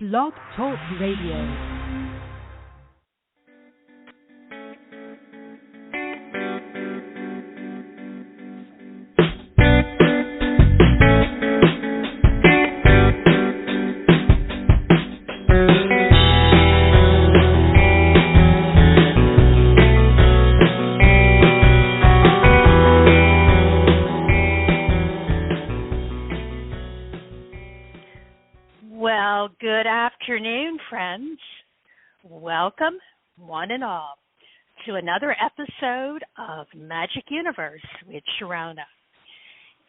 Blog Talk Radio. Well, good afternoon, friends. Welcome, one and all, to another episode of Magic Universe with Sharonah.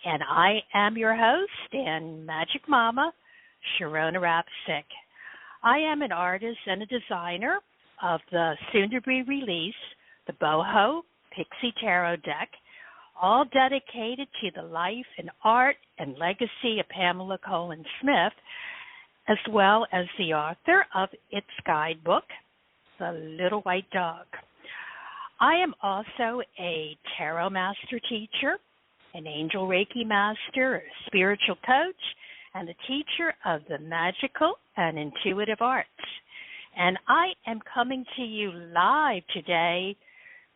And I am your host and Magic Mama, Sharonah Rapseik. I am an artist and a designer of the soon-to-be-released the Boho Pixie Tarot deck, all dedicated to the life and art and legacy of Pamela Colin Smith, as well as the author of its guidebook, The Little White Dog. I am also a tarot master teacher, an angel Reiki master, a spiritual coach, and a teacher of the magical and intuitive arts. And I am coming to you live today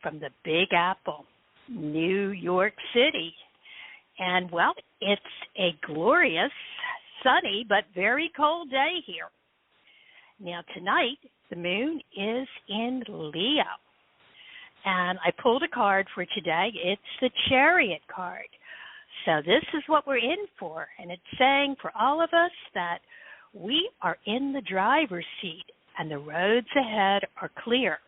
from the Big Apple, New York City. And, well, it's a glorious, sunny but very cold day here. Now tonight the moon is in Leo, and I pulled a card for today. It's the Chariot card. So this is what we're in for, and it's saying for all of us that we are in the driver's seat and the roads ahead are clear,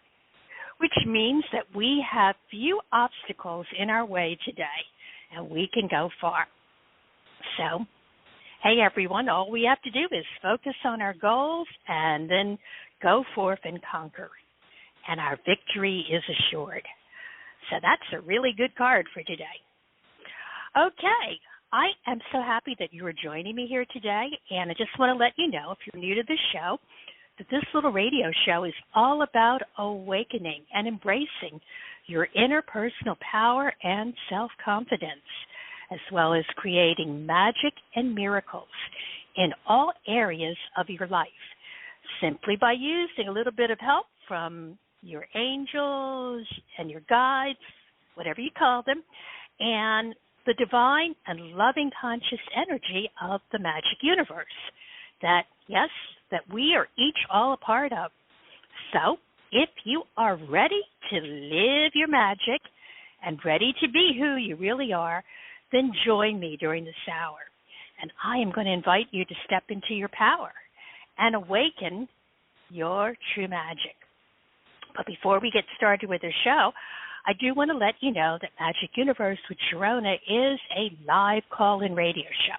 which means that we have few obstacles in our way today and we can go far. So hey, everyone, all we have to do is focus on our goals and then go forth and conquer. And our victory is assured. So that's a really good card for today. Okay, I am so happy that you are joining me here today. And I just want to let you know, if you're new to the show, that this little radio show is all about awakening and embracing your interpersonal power and self-confidence, as well as creating magic and miracles in all areas of your life, simply by using a little bit of help from your angels and your guides, whatever you call them, and the divine and loving conscious energy of the magic universe that, yes, that we are each all a part of. So if you are ready to live your magic and ready to be who you really are, then join me during this hour, and I am going to invite you to step into your power and awaken your true magic. But before we get started with the show, I do want to let you know that Magic Universe with Sharonah is a live call-in radio show.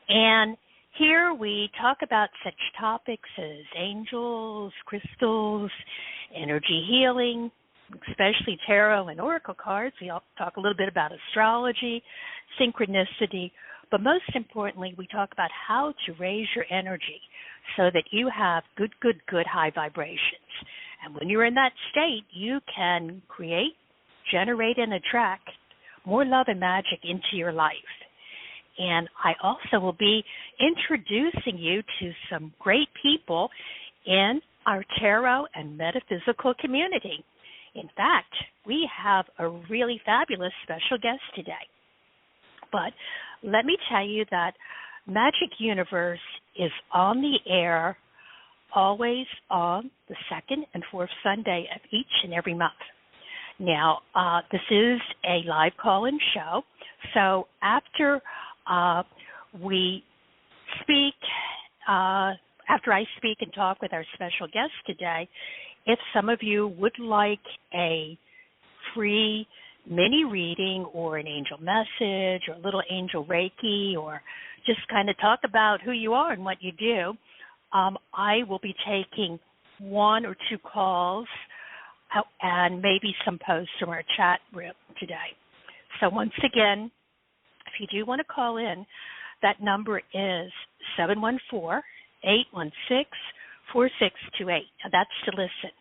And here we talk about such topics as angels, crystals, energy healing, especially tarot and oracle cards. We all talk a little bit about astrology, synchronicity, but most importantly, we talk about how to raise your energy so that you have good high vibrations. And when you're in that state, you can create, generate, and attract more love and magic into your life. And I also will be introducing you to some great people in our tarot and metaphysical community. In fact, we have a really fabulous special guest today. But let me tell you that Magic Universe is on the air always on the second and fourth Sunday of each and every month. Now, this is a live call-in show, so after we speak, after I speak and talk with our special guest today, if some of you would like a free mini reading or an angel message or a little angel Reiki or just kind of talk about who you are and what you do, I will be taking one or two calls and maybe some posts from our chat room today. So once again, if you do want to call in, that number is 714-816-4628. Now that's to listen.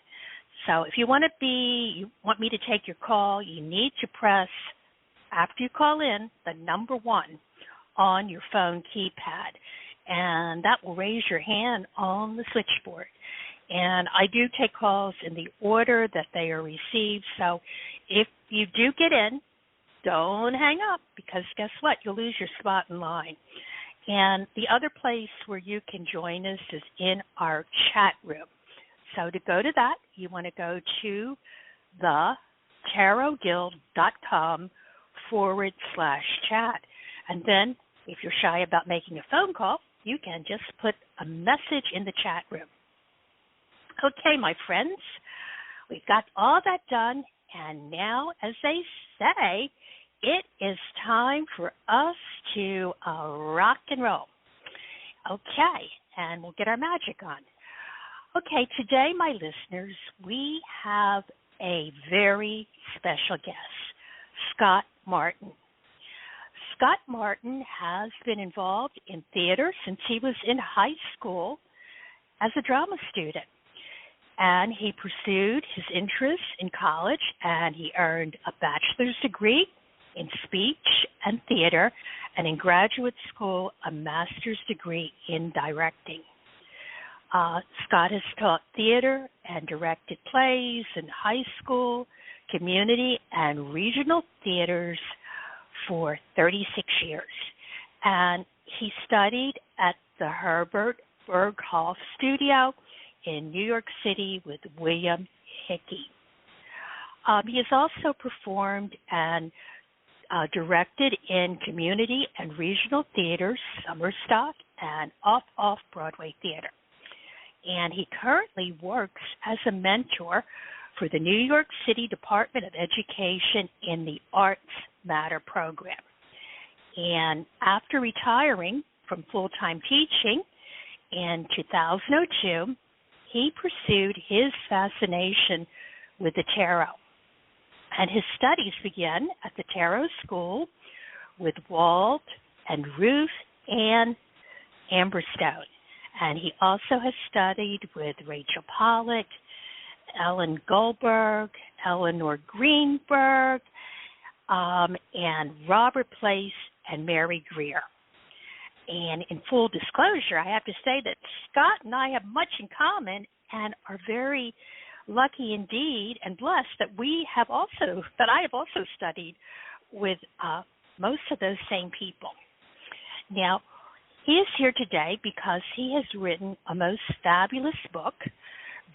So if you want me to take your call, you need to press, after you call in, the number 1 on your phone keypad. and that will raise your hand on the switchboard. And I do take calls in the order that they are received, so if you do get in, don't hang up, because guess what? You'll lose your spot in line. And the other place where you can join us is in our chat room. So to go to that, you want to go to thetarotguild.com/chat. And then if you're shy about making a phone call, you can just put a message in the chat room. Okay, my friends, we've got all that done, and now, as they say, it is time for us to rock and roll. Okay, and we'll get our magic on. Okay, today, my listeners, we have a very special guest, Scott Martin. Scott Martin has been involved in theater since he was in high school as a drama student. And he pursued his interests in college, and he earned a bachelor's degree in speech and theater, and in graduate school, a master's degree in directing. Scott has taught theater and directed plays in high school, community, and regional theaters for 36 years. And he studied at the Herbert Berghoff Studio in New York City with William Hickey. He has also performed and directed in community and regional theaters, summer stock, and off-Broadway theater. And he currently works as a mentor for the New York City Department of Education in the Arts Matter program. And after retiring from full-time teaching in 2002, he pursued his fascination with the tarot. And his studies began at the Tarot School with Walt and Ruth Ann Amberstone. And he also has studied with Rachel Pollack, Ellen Goldberg, Eleanor Greenberg, and Robert Place and Mary Greer. And in full disclosure, I have to say that Scott and I have much in common and are very lucky indeed and blessed that I have also studied with most of those same people. Now, he is here today because he has written a most fabulous book,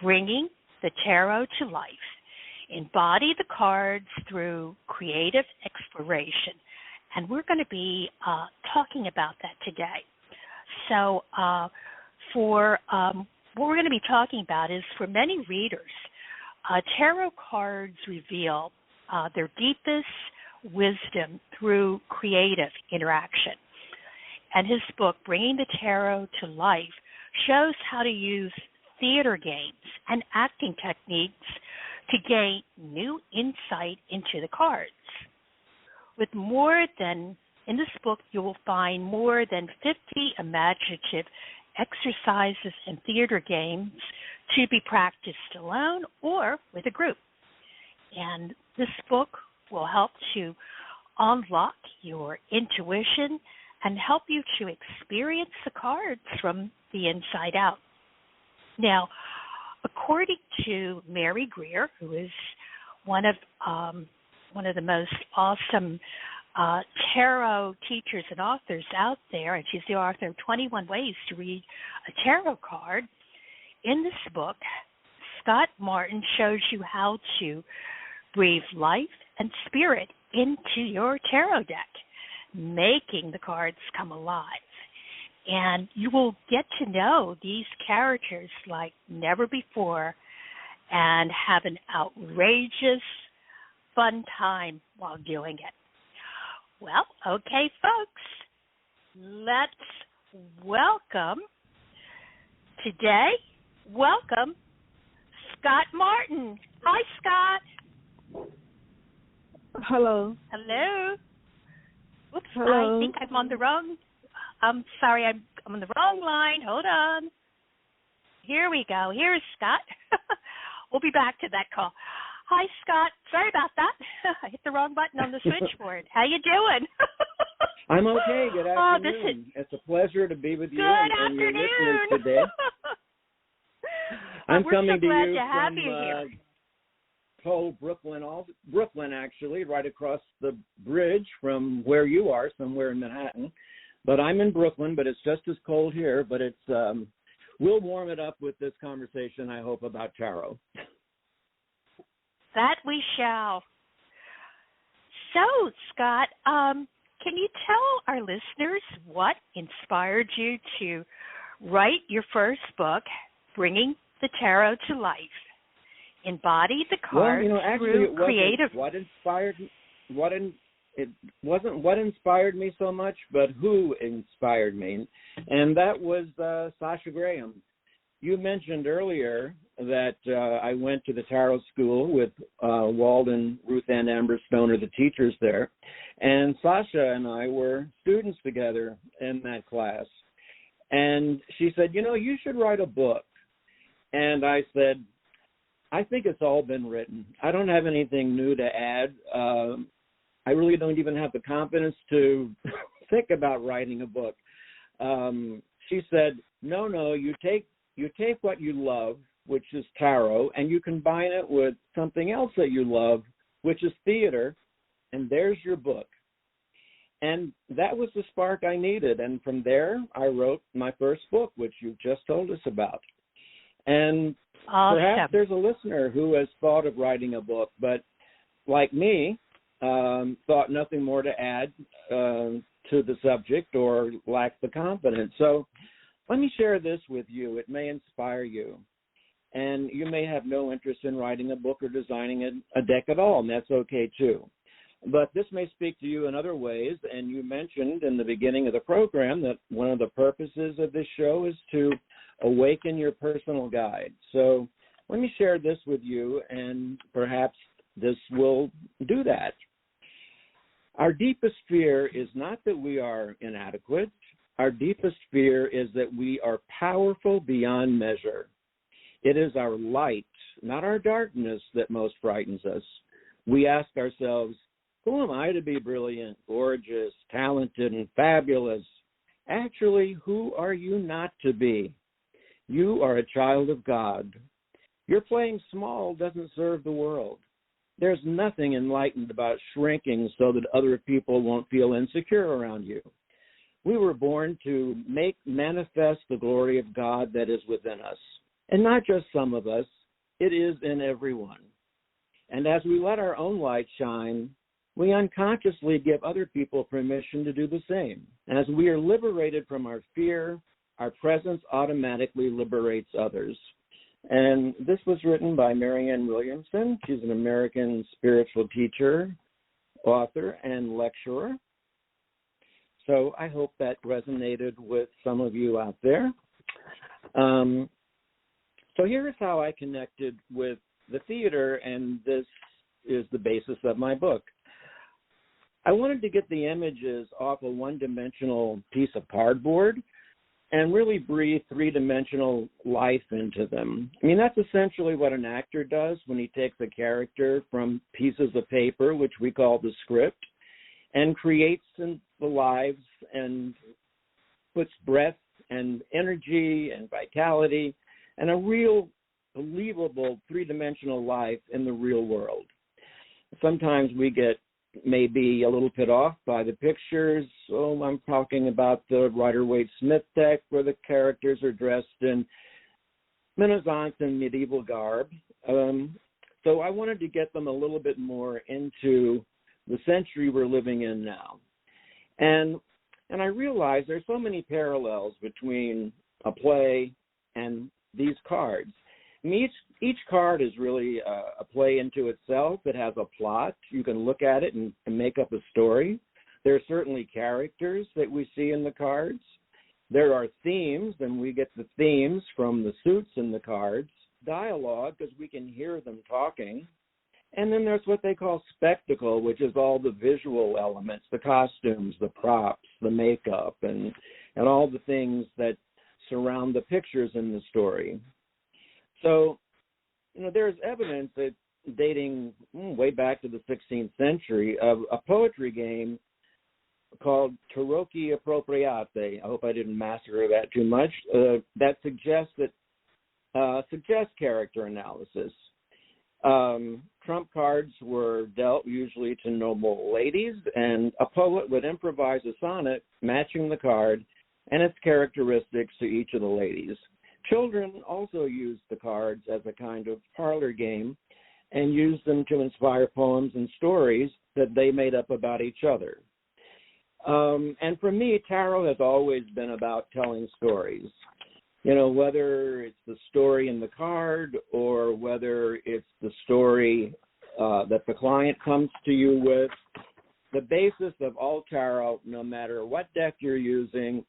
Bringing the Tarot to Life. Embody the cards through creative exploration. And we're going to be talking about that today. So what we're going to be talking about is, for many readers, tarot cards reveal their deepest wisdom through creative interaction. And his book, Bringing the Tarot to Life, shows how to use theater games and acting techniques to gain new insight into the cards. In this book, you will find more than 50 imaginative exercises and theater games to be practiced alone or with a group. And this book will help to unlock your intuition and help you to experience the cards from the inside out. Now, according to Mary Greer, who is one of the most awesome tarot teachers and authors out there, and she's the author of 21 Ways to Read a Tarot Card, in this book, Scott Martin shows you how to breathe life and spirit into your tarot deck, making the cards come alive. And you will get to know these characters like never before and have an outrageous, fun time while doing it. Well, okay, folks, let's welcome Scott Martin. Hi, Scott. Hello. Hello. Oops, Hello. I think I'm on the wrong. I'm sorry, I'm on the wrong line. Hold on. Here we go. Here's Scott. We'll be back to that call. Hi, Scott. Sorry about that. I hit the wrong button on the switchboard. How you doing? I'm okay. Good Oh, afternoon. It's a pleasure to be with you and your afternoon. listeners today. I'm We're coming so glad to you to have from you here. cold Brooklyn, actually, right across the bridge from where you are, somewhere in Manhattan. But I'm in Brooklyn, but it's just as cold here. But it's we'll warm it up with this conversation, I hope, about tarot. That we shall. So, Scott, can you tell our listeners what inspired you to write your first book, Bringing the Tarot to Life? Embody the cards through creative. It wasn't what inspired me so much, but who inspired me, and that was Sasha Graham. You mentioned earlier that I went to the tarot school with Walden, Ruth Ann Amber-Stone are the teachers there, and Sasha and I were students together in that class. And she said, you should write a book. And I said, I think it's all been written. I don't have anything new to add. I really don't even have the confidence to think about writing a book. She said, no, you take what you love, which is tarot, and you combine it with something else that you love, which is theater, and there's your book. And that was the spark I needed. And from there, I wrote my first book, which you just told us about. And awesome. Perhaps there's a listener who has thought of writing a book, but like me, thought nothing more to add to the subject or lacked the confidence. So let me share this with you. It may inspire you. And you may have no interest in writing a book or designing a deck at all, and that's okay too. But this may speak to you in other ways, and you mentioned in the beginning of the program that one of the purposes of this show is to awaken your personal guide. So let me share this with you, and perhaps this will do that. Our deepest fear is not that we are inadequate. Our deepest fear is that we are powerful beyond measure. It is our light, not our darkness, that most frightens us. We ask ourselves, who am I to be brilliant, gorgeous, talented, and fabulous? Actually, who are you not to be? You are a child of God. Your playing small doesn't serve the world. There's nothing enlightened about shrinking so that other people won't feel insecure around you. We were born to make manifest the glory of God that is within us. And not just some of us, it is in everyone. And as we let our own light shine, we unconsciously give other people permission to do the same. As we are liberated from our fear, our presence automatically liberates others. And this was written by Marianne Williamson. She's an American spiritual teacher, author, and lecturer. So I hope that resonated with some of you out there. So here is how I connected with the theater, and this is the basis of my book. I wanted to get the images off a one-dimensional piece of cardboard and really breathe three-dimensional life into them. I mean, that's essentially what an actor does when he takes a character from pieces of paper, which we call the script, and creates the lives and puts breath and energy and vitality and a real believable three-dimensional life in the real world. Sometimes we get maybe a little bit off by the pictures. Oh, I'm talking about the Rider-Waite Smith deck where the characters are dressed in Renaissance and medieval garb. So I wanted to get them a little bit more into the century we're living in now. And I realized there's so many parallels between a play and these cards. I mean, each card is really a play into itself. It has a plot. You can look at it and make up a story. There are certainly characters that we see in the cards. There are themes, and we get the themes from the suits in the cards. Dialogue, because we can hear them talking. And then there's what they call spectacle, which is all the visual elements, the costumes, the props, the makeup, and all the things that surround the pictures in the story. So, there's evidence that dating way back to the 16th century of a poetry game called Taroki Appropriate. I hope I didn't massacre that too much. That suggests character analysis. Trump cards were dealt usually to noble ladies, and a poet would improvise a sonnet matching the card and its characteristics to each of the ladies. Children also used the cards as a kind of parlor game and used them to inspire poems and stories that they made up about each other. And for me, tarot has always been about telling stories. You know, whether it's the story in the card or whether it's the story that the client comes to you with, the basis of all tarot, no matter what deck you're using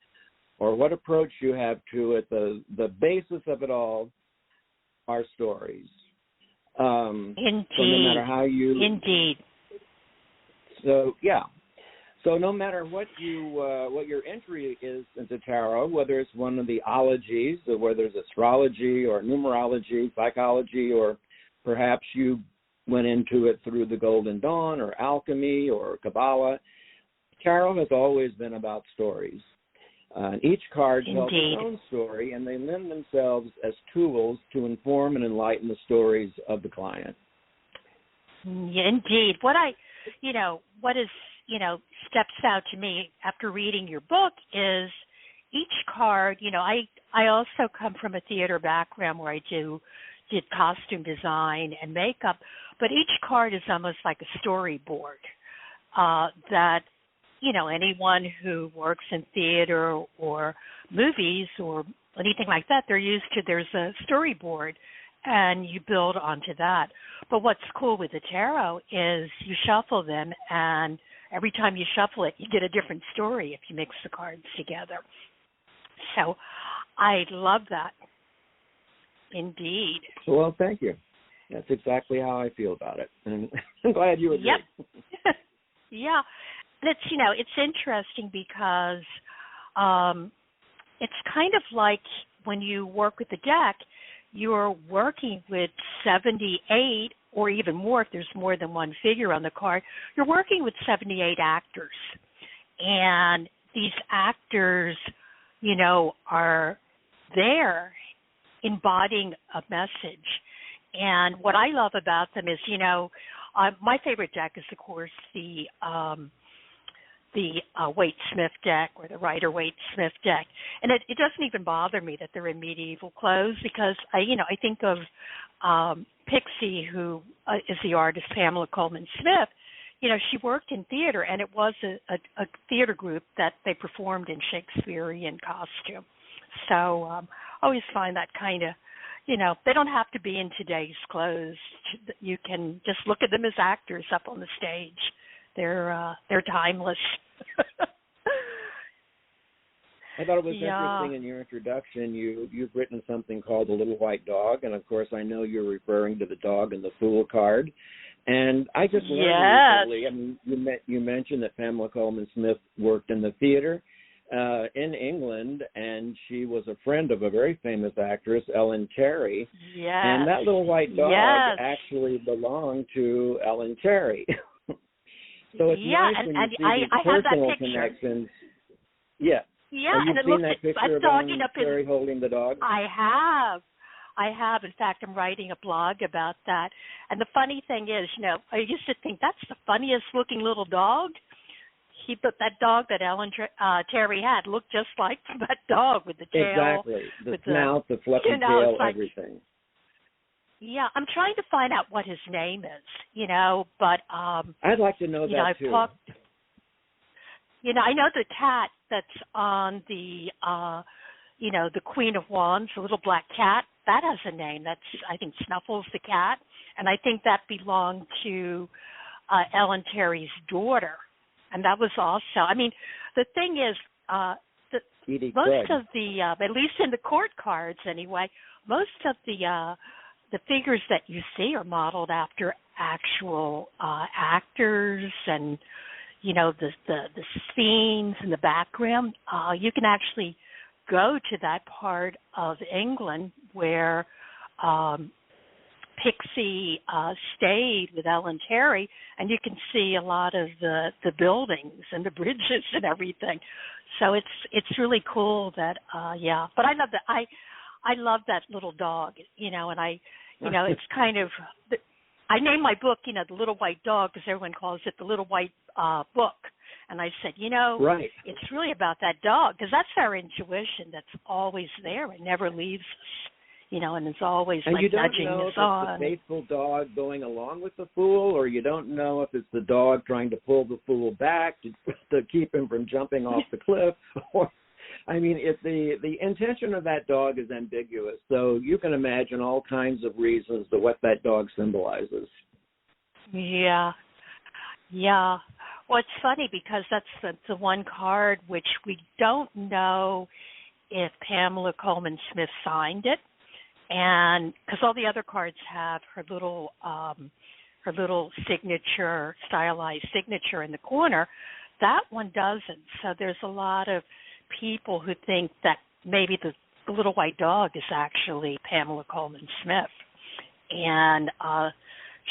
or what approach you have to it, the basis of it all are stories. Indeed. So no matter how you... Indeed. So, yeah. So no matter what your entry is into tarot, whether it's one of the ologies, or whether it's astrology or numerology, psychology, or perhaps you went into it through the Golden Dawn or alchemy or Kabbalah, tarot has always been about stories. Each card tells its own story, and they lend themselves as tools to inform and enlighten the stories of the client. Indeed. What steps out to me after reading your book is each card, I also come from a theater background where I did costume design and makeup, but each card is almost like a storyboard that, anyone who works in theater or movies or anything like that, there's a storyboard and you build onto that. But what's cool with the tarot is you shuffle them, and every time you shuffle it, you get a different story if you mix the cards together. So I love that. Indeed. Well, thank you. That's exactly how I feel about it. And I'm glad you agree. Yep. Yeah. It's interesting because it's kind of like when you work with the deck, you're working with 78 or even more if there's more than one figure on the card. You're working with 78 actors. And these actors, are there embodying a message. And what I love about them is, my favorite deck is, of course, the Waite-Smith deck or the Rider-Waite-Smith deck. And it doesn't even bother me that they're in medieval clothes because, I think of Pixie, who is the artist Pamela Coleman Smith. She worked in theater, and it was a theater group that they performed in Shakespearean costume. So I always find that kind of, they don't have to be in today's clothes. You can just look at them as actors up on the stage. They're timeless. I thought it was interesting in your introduction. You've written something called The Little White Dog, and of course I know you're referring to the dog in the Fool card. And I just learned recently, you mentioned that Pamela Coleman Smith worked in the theater in England, and she was a friend of a very famous actress, Ellen Terry. Yes. And that little white dog actually belonged to Ellen Terry. So it's nice when you see these personal connections. Yeah. Yeah, and it seen that picture of Ellen Terry holding the dog? I have. In fact, I'm writing a blog about that. And the funny thing is, I used to think that's the funniest looking little dog. But that dog that Ellen Terry had looked just like that dog with the tail. Exactly. The snout, the fluffy tail, everything. Yeah, I'm trying to find out what his name is, but... I'd like to know that, too. I know the cat that's on the, the Queen of Wands, the little black cat, that has a name. That's, I think, Snuffles the cat. And I think that belonged to Ellen Terry's daughter. And that was also, the thing is, most of the, at least in the court cards anyway, most of the figures that you see are modeled after actual actors and, the scenes in the background. You can actually go to that part of England where Pixie stayed with Ellen Terry, and you can see a lot of the buildings and the bridges and everything. So it's really cool that yeah. But I love that I love that little dog, and it's kind of I named my book, The Little White Dog, because everyone calls it the Little White Book. And I said, right. It's really about that dog, because that's our intuition that's always there and never leaves us, and it's always and like nudging us on. And you don't know if it's the faithful dog going along with the fool, or you don't know if it's the dog trying to pull the fool back to keep him from jumping off the cliff. The intention of that dog is ambiguous, so you can imagine all kinds of reasons to what that dog symbolizes. Yeah. Well, it's funny because that's the one card which we don't know if Pamela Coleman Smith signed it, and because all the other cards have her little signature, stylized signature in the corner, that one doesn't. So there's a lot of people who think that maybe the little white dog is actually Pamela Coleman Smith, and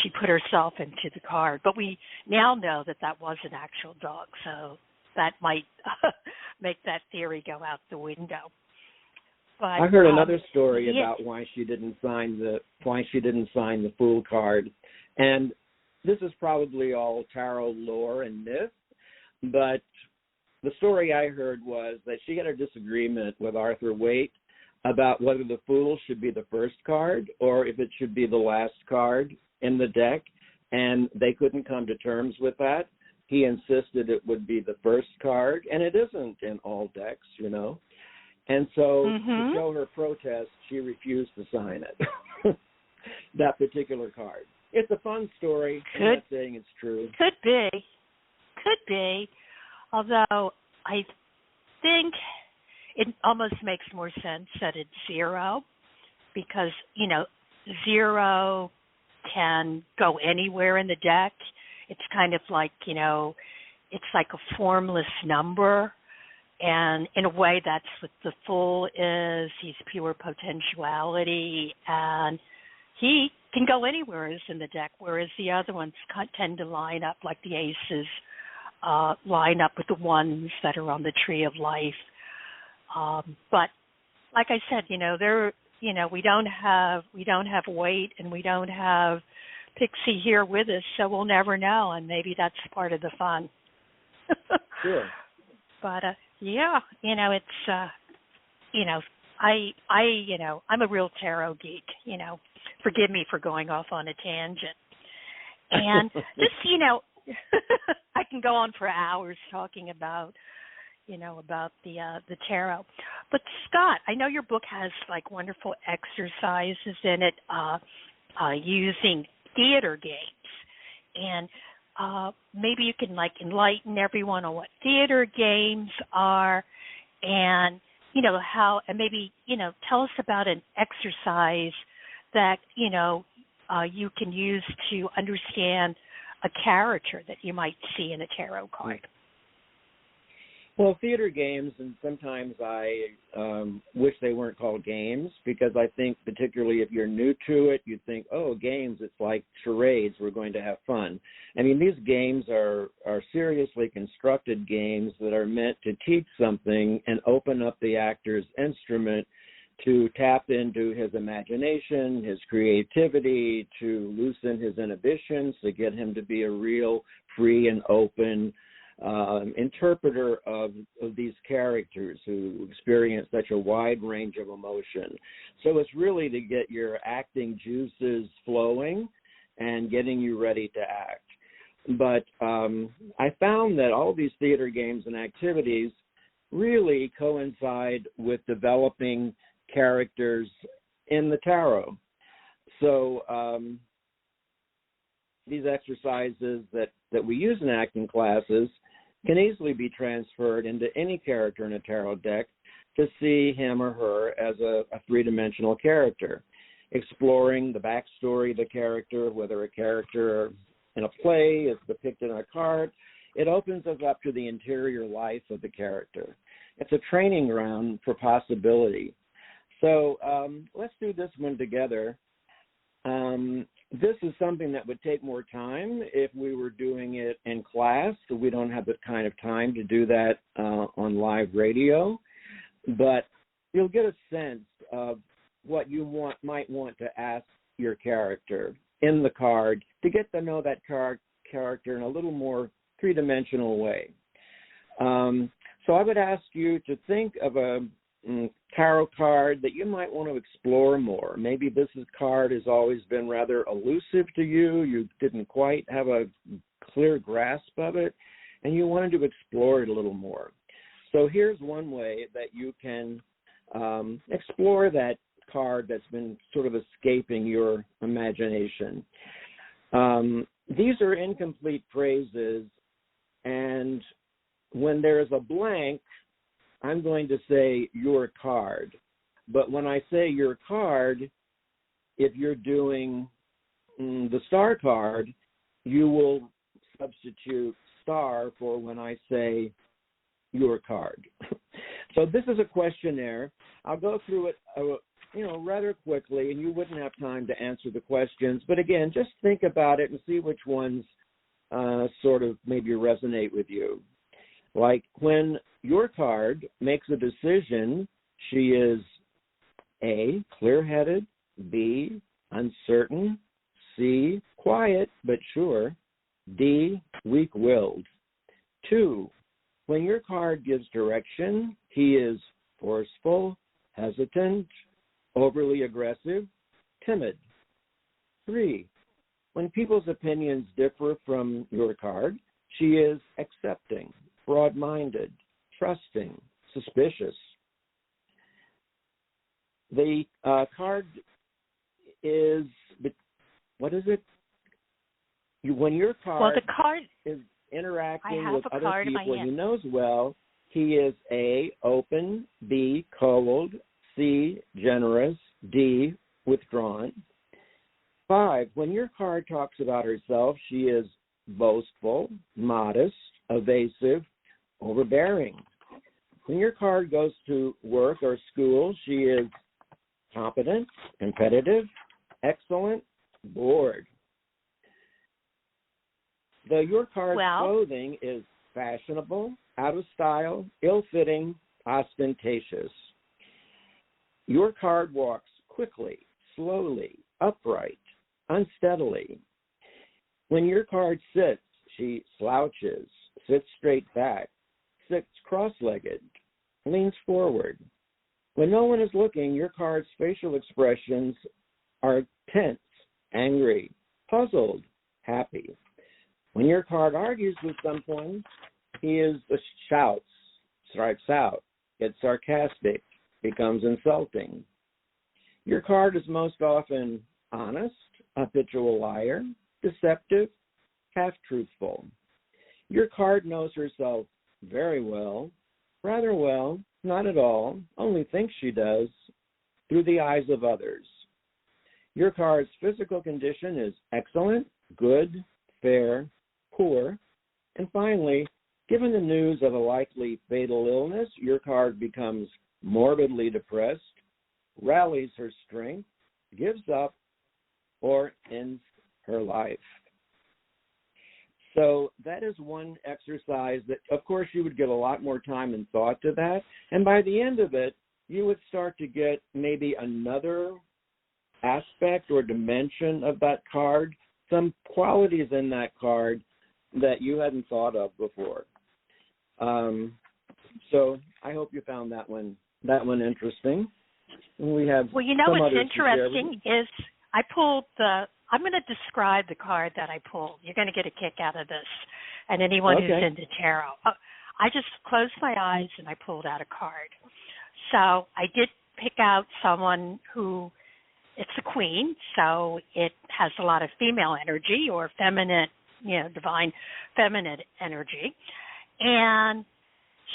she put herself into the card. But we now know that was an actual dog, so that might make that theory go out the window. But I heard another story about why she didn't sign the Fool card, and this is probably all tarot lore and myth, but the story I heard was that she had a disagreement with Arthur Waite about whether the Fool should be the first card or if it should be the last card in the deck, and they couldn't come to terms with that. He insisted it would be the first card, and it isn't in all decks, And so to show her protest, she refused to sign it, that particular card. It's a fun story. I'm not saying it's true. Could be. Although I think it almost makes more sense that it's 0 because, 0 can go anywhere in the deck. It's kind of like, it's like a formless number. And in a way, that's what the Fool is. He's pure potentiality, and he can go anywhere in the deck, whereas the other ones tend to line up like the aces line up with the ones that are on the tree of life. But like I said, we don't have Waite and we don't have Pixie here with us, so we'll never know, and maybe that's part of the fun. Sure. But it's I'm a real tarot geek. Forgive me for going off on a tangent. And just I can go on for hours talking about the tarot. But Scott, I know your book has like wonderful exercises in it using theater games, and maybe you can like enlighten everyone on what theater games are, and how, and maybe tell us about an exercise that you can use to understand a character that you might see in a tarot card. Well, theater games, and sometimes I wish they weren't called games, because I think particularly if you're new to it, you think, oh, games, it's like charades, we're going to have fun. I mean, these games are seriously constructed games that are meant to teach something and open up the actor's instrument to tap into his imagination, his creativity, to loosen his inhibitions, to get him to be a real free and open interpreter of these characters who experience such a wide range of emotion. So it's really to get your acting juices flowing and getting you ready to act. But I found that all these theater games and activities really coincide with developing characters in the tarot. So these exercises that we use in acting classes can easily be transferred into any character in a tarot deck to see him or her as a three-dimensional character, exploring the backstory of the character, whether a character in a play is depicted on a card. It opens us up to the interior life of the character. It's a training ground for possibility. So let's do this one together. This is something that would take more time if we were doing it in class, so we don't have the kind of time to do that on live radio. But you'll get a sense of what you might want to ask your character in the card to get to know that character in a little more three-dimensional way. So I would ask you to think of a tarot card that you might want to explore more. Maybe this card has always been rather elusive to you. You didn't quite have a clear grasp of it, and you wanted to explore it a little more. So here's one way that you can explore that card that's been sort of escaping your imagination. These are incomplete phrases, and when there's a blank, I'm going to say your card. But when I say your card, if you're doing the star card, you will substitute star for when I say your card. So this is a questionnaire. I'll go through it rather quickly, and you wouldn't have time to answer the questions. But again, just think about it and see which ones sort of maybe resonate with you. Like when your card makes a decision, she is A, clear-headed, B, uncertain, C, quiet but sure, D, weak-willed. 2, when your card gives direction, he is forceful, hesitant, overly aggressive, timid. 3, when people's opinions differ from your card, she is accepting, broad-minded, trusting, suspicious. The card is, what is it? When your card, the card is interacting with other people he knows well, he is A, open, B, cold, C, generous, D, withdrawn. 5, when your card talks about herself, she is boastful, modest, evasive, overbearing. When your card goes to work or school, she is competent, competitive, excellent, bored. Your card's clothing is fashionable, out of style, ill-fitting, ostentatious. Your card walks quickly, slowly, upright, unsteadily. When your card sits, she slouches, sits straight back, sits cross-legged, leans forward. When no one is looking, your card's facial expressions are tense, angry, puzzled, happy. When your card argues with someone, he is shouts, strikes out, gets sarcastic, becomes insulting. Your card is most often honest, habitual liar, deceptive, half-truthful. Your card knows herself very well, rather well, not at all, only thinks she does, through the eyes of others. Your card's physical condition is excellent, good, fair, poor, and finally, given the news of a likely fatal illness, your card becomes morbidly depressed, rallies her strength, gives up, or ends her life. So that is one exercise that, of course, you would give a lot more time and thought to that. And by the end of it, you would start to get maybe another aspect or dimension of that card, some qualities in that card that you hadn't thought of before. So I hope you found that one interesting. We have what's interesting is I'm going to describe the card that I pulled. You're going to get a kick out of this, and anyone who's into tarot. I just closed my eyes and I pulled out a card. So I did pick out someone who, it's a queen, so it has a lot of female energy or feminine, divine feminine energy. And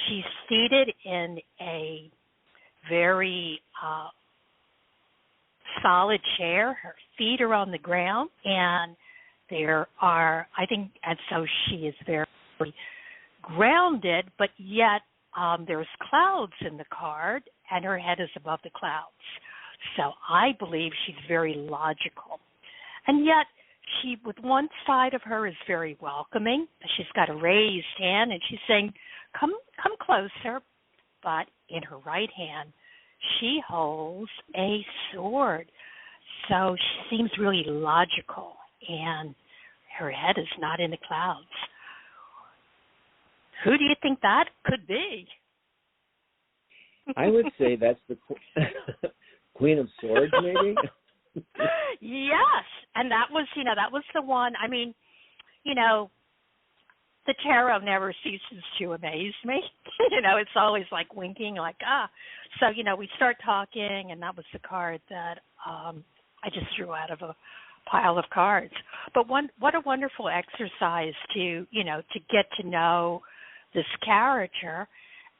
she's seated in a very solid chair. Her feet are on the ground, and so she is very grounded, but yet there's clouds in the card, and her head is above the clouds. So I believe she's very logical. And yet, she, with one side of her is very welcoming. She's got a raised hand, and she's saying, come closer. But in her right hand, she holds a sword. So she seems really logical, and her head is not in the clouds. Who do you think that could be? I would say that's the Queen of Swords, maybe. Yes, and that was the one. I mean, the tarot never ceases to amaze me. It's always like winking, like, ah. So, we start talking, and that was the card that I just threw out of a pile of cards. But what a wonderful exercise to get to know this character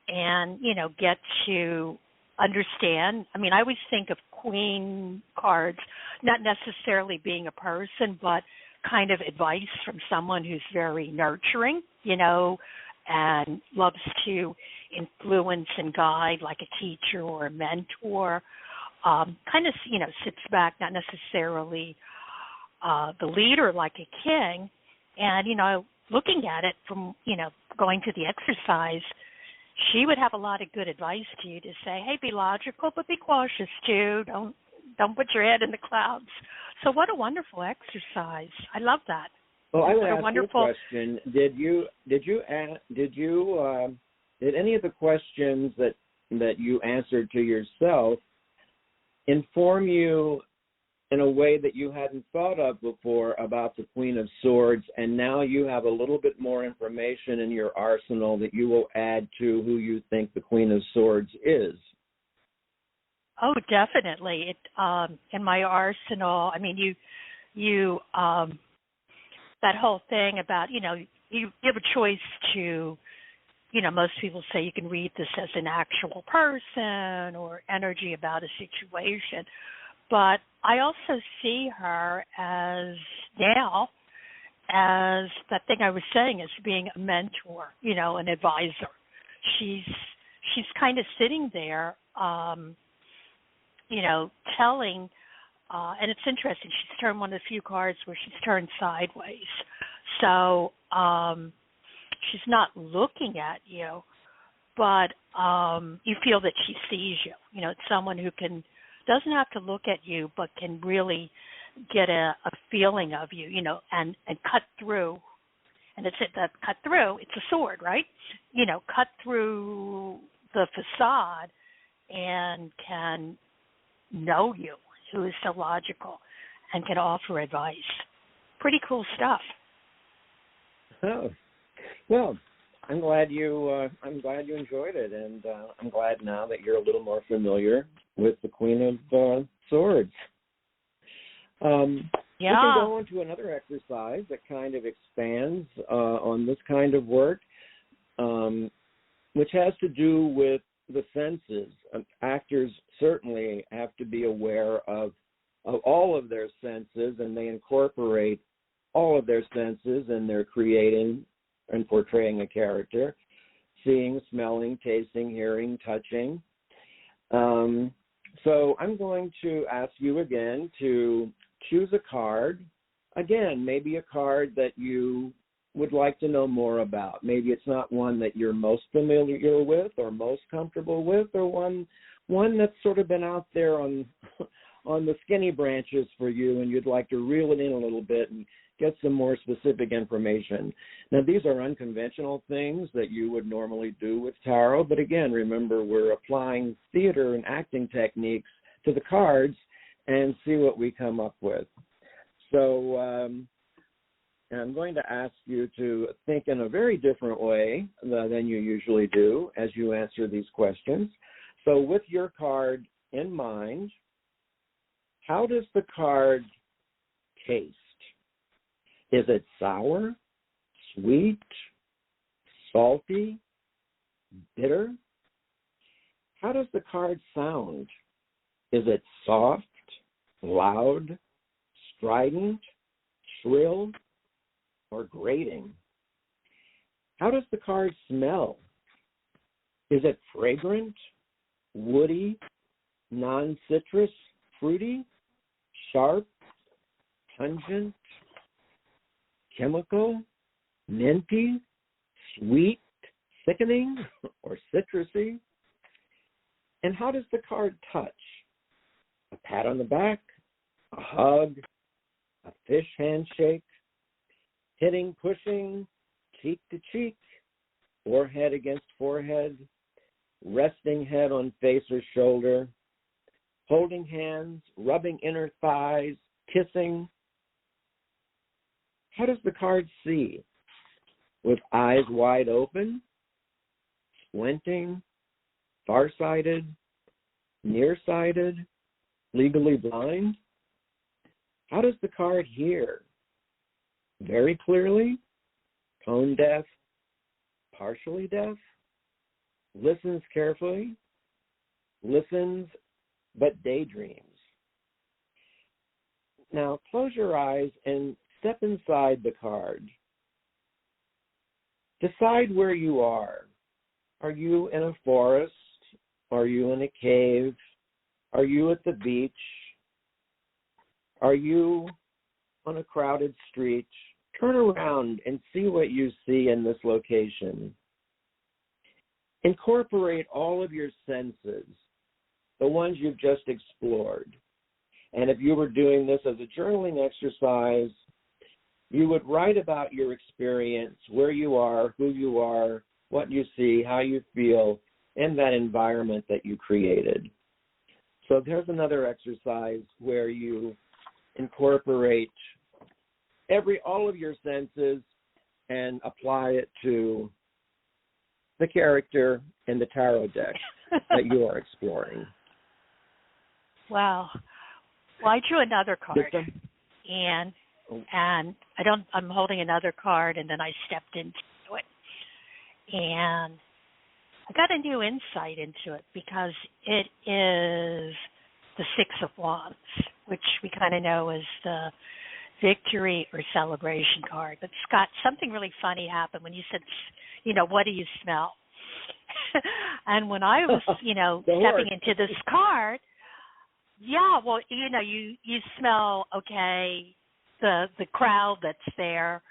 and, get to understand. I mean, I always think of queen cards not necessarily being a person, but kind of advice from someone who's very nurturing, and loves to influence and guide like a teacher or a mentor. Kind of, sits back, not necessarily the leader like a king. And, looking at it from, going to the exercise, she would have a lot of good advice to you to say, hey, be logical, but be cautious too. Don't put your head in the clouds. So what a wonderful exercise. I love that. Well, I would ask you a question. Did any of the questions that you answered to yourself inform you in a way that you hadn't thought of before about the Queen of Swords, and now you have a little bit more information in your arsenal that you will add to who you think the Queen of Swords is? Oh, definitely. In my arsenal, I mean, you that whole thing about, you have a choice to, most people say you can read this as an actual person or energy about a situation. But I also see her as that thing I was saying, as being a mentor, an advisor. She's kind of sitting there, telling, and it's interesting, she's turned one of the few cards where she's turned sideways. So she's not looking at you, but you feel that she sees you. It's someone who doesn't have to look at you, but can really get a feeling of you, and cut through. And it's that cut through, it's a sword, right? Cut through the facade and can know you, who is so logical, and can offer advice. Pretty cool stuff. Oh, well, I'm glad you enjoyed it, and I'm glad now that you're a little more familiar with the Queen of Swords. We can go on to another exercise that kind of expands on this kind of work, which has to do with the senses. Actors certainly have to be aware of all of their senses, and they incorporate all of their senses in their creating and portraying a character: seeing, smelling, tasting, hearing, touching. So I'm going to ask you again to choose a card. Again, maybe a card that you would like to know more about. Maybe it's not one that you're most familiar with or most comfortable with, or one that's sort of been out there on the skinny branches for you, and you'd like to reel it in a little bit and get some more specific information. Now, these are unconventional things that you would normally do with tarot, but again, remember, we're applying theater and acting techniques to the cards and see what we come up with. So I'm going to ask you to think in a very different way than you usually do as you answer these questions. So with your card in mind, how does the card taste? Is it sour, sweet, salty, bitter? How does the card sound? Is it soft, loud, strident, shrill, or grating? How does the card smell? Is it fragrant, woody, non-citrus, fruity, sharp, pungent, chemical, minty, sweet, sickening, or citrusy? And how does the card touch? A pat on the back, a hug, a fish handshake, hitting, pushing, cheek to cheek, forehead against forehead, resting head on face or shoulder, holding hands, rubbing inner thighs, kissing. How does the card see? With eyes wide open, squinting, farsighted, nearsighted, legally blind? How does the card hear? Very clearly, tone deaf, partially deaf, listens carefully, listens but daydreams. Now close your eyes and step inside the card. Decide where you are. Are you in a forest? Are you in a cave? Are you at the beach? Are you on a crowded street? Turn around and see what you see in this location. Incorporate all of your senses, the ones you've just explored. And if you were doing this as a journaling exercise, you would write about your experience, where you are, who you are, what you see, how you feel in that environment that you created. So there's another exercise where you incorporate all of your senses and apply it to the character in the tarot deck that you are exploring. Wow. Well, I drew another card, and I'm holding another card, and then I stepped into it, and I got a new insight into it because it is the Six of Wands, which we kind of know as the victory or celebration card. But Scott, something really funny happened when you said, what do you smell? And when I was, stepping into this card, yeah, well, you smell, okay, the crowd that's there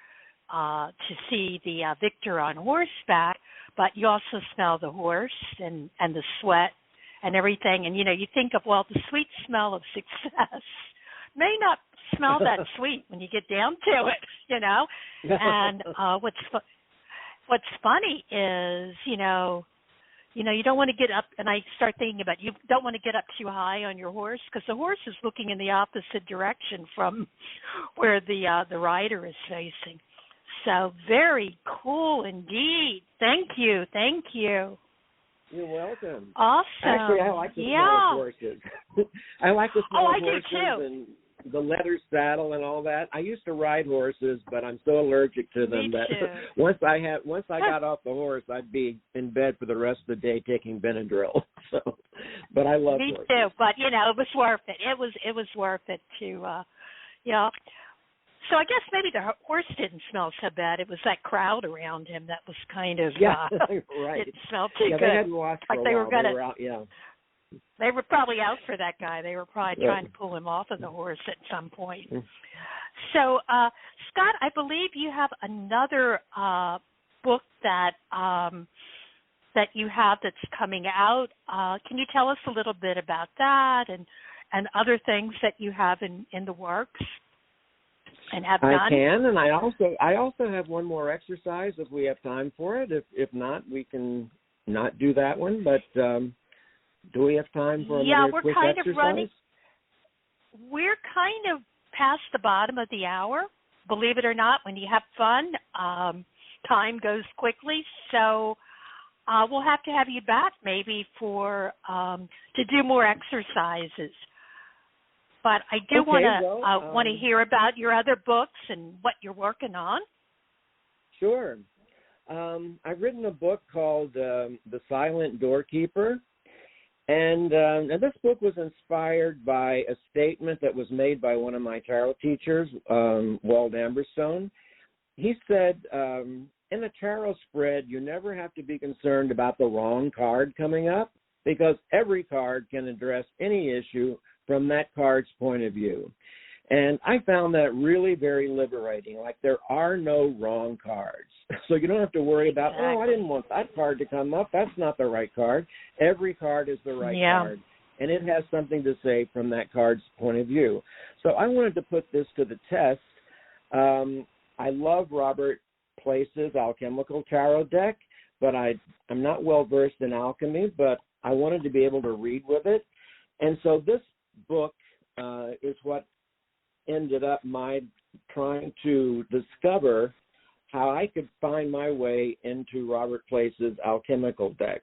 to see the victor on horseback, but you also smell the horse and the sweat and everything. And, you think of, well, the sweet smell of success may not smell that sweet when you get down to it, And what's funny is, you don't want to get up, and I start thinking about you don't want to get up too high on your horse because the horse is looking in the opposite direction from where the rider is facing. So very cool indeed. Thank you. You're welcome. Awesome. Actually, I like the small horses. I like the small horses do too. And the leather saddle and all that. I used to ride horses, but I'm so allergic to them that once I got off the horse, I'd be in bed for the rest of the day taking Benadryl. So, but I love horses. Me too. But it was worth it. It was worth it to, So I guess maybe the horse didn't smell so bad. It was that crowd around him that was kind of right. It smelled too good. They hadn't washed for a while. They were probably out for that guy. They were probably trying to pull him off of the horse at some point. So, Scott, I believe you have another book that you have that's coming out. Can you tell us a little bit about that and other things that you have in the works and have done? I can, and I also have one more exercise if we have time for it. If not, we can not do that one, but do we have time for another quick exercise? We're kind of past the bottom of the hour. Believe it or not, when you have fun, time goes quickly. So we'll have to have you back maybe for to do more exercises. But I do want to hear about your other books and what you're working on. Sure. I've written a book called The Silent Doorkeeper. And this book was inspired by a statement that was made by one of my tarot teachers, Walt Amberstone. He said, in a tarot spread, you never have to be concerned about the wrong card coming up because every card can address any issue from that card's point of view. And I found that really very liberating. Like, there are no wrong cards. So you don't have to worry about, oh, I didn't want that card to come up. That's not the right card. Every card is the right card. And it has something to say from that card's point of view. So I wanted to put this to the test. I love Robert Place's Alchemical Tarot deck, but I'm not well-versed in alchemy, but I wanted to be able to read with it. And so this book is what ended up my trying to discover how I could find my way into Robert Place's alchemical deck.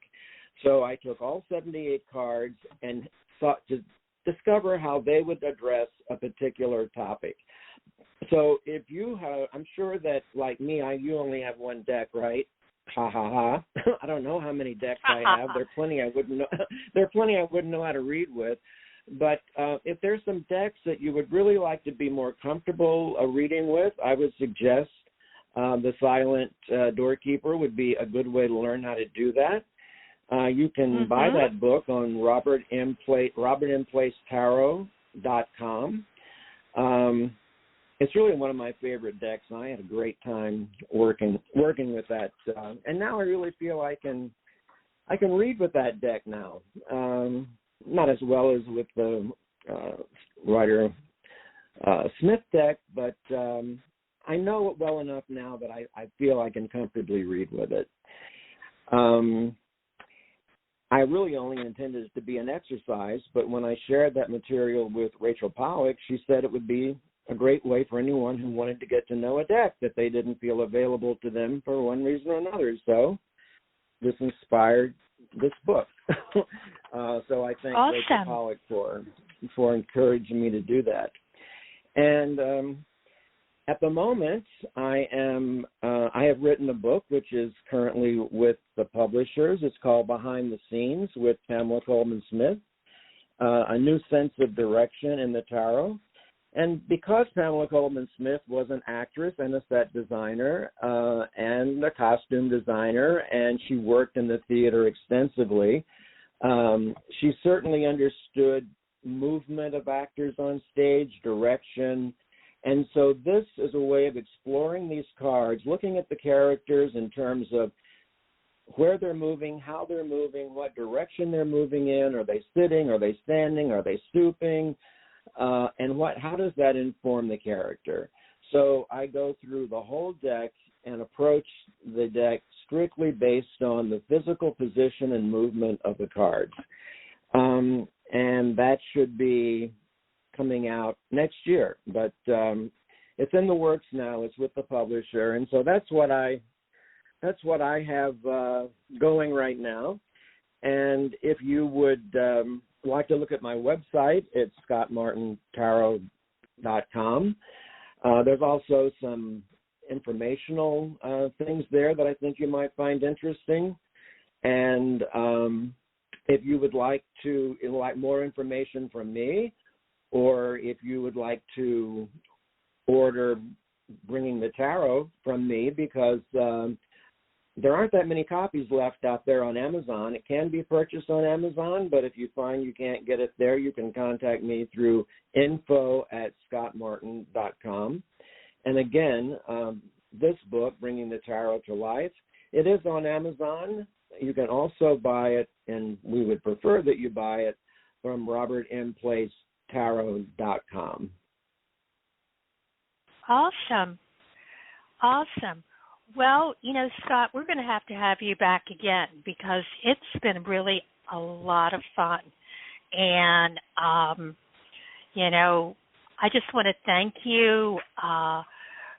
So I took all 78 cards and sought to discover how they would address a particular topic. So if you have, I'm sure that like me, you only have one deck, right? Ha ha ha. I don't know how many decks I have. There are plenty I wouldn't know. There are plenty I wouldn't know how to read with. But if there's some decks that you would really like to be more comfortable reading with, I would suggest the Silent Doorkeeper would be a good way to learn how to do that. You can buy that book on robertmplacetarot.com. It's really one of my favorite decks, and I had a great time working with that. And now I really feel I can read with that deck now. Not as well as with the Rider Smith deck, but I know it well enough now that I feel I can comfortably read with it. I really only intended it to be an exercise, but when I shared that material with Rachel Pollack, she said it would be a great way for anyone who wanted to get to know a deck that they didn't feel available to them for one reason or another. So this inspired this book. So I thank Rachel Pollack for encouraging me to do that. And at the moment, I have written a book which is currently with the publishers. It's called Behind the Scenes with Pamela Coleman Smith, A New Sense of Direction in the Tarot. And because Pamela Coleman Smith was an actress and a set designer and a costume designer, and she worked in the theater extensively, she certainly understood movement of actors on stage, direction. And so this is a way of exploring these cards, looking at the characters in terms of where they're moving, how they're moving, what direction they're moving in. Are they sitting? Are they standing? Are they stooping? And how does that inform the character? So I go through the whole deck and approach the deck strictly based on the physical position and movement of the cards. And that should be coming out next year. But it's in the works now. It's with the publisher. And so that's what I have going right now. And if you would like to look at my website, it's scottmartintarot.com. There's also some informational things there that I think you might find interesting. And if you would like more information from me, or if you would like to order Bringing the Tarot from me, because there aren't that many copies left out there on Amazon. It can be purchased on Amazon, but if you find you can't get it there, you can contact me through info@scottmartin.com. And again, this book, Bringing the Tarot to Life, it is on Amazon. You can also buy it, and we would prefer that you buy it, from robertmplacetarot.com. Awesome. Well, Scott, we're going to have you back again, because it's been really a lot of fun. And, I just want to thank you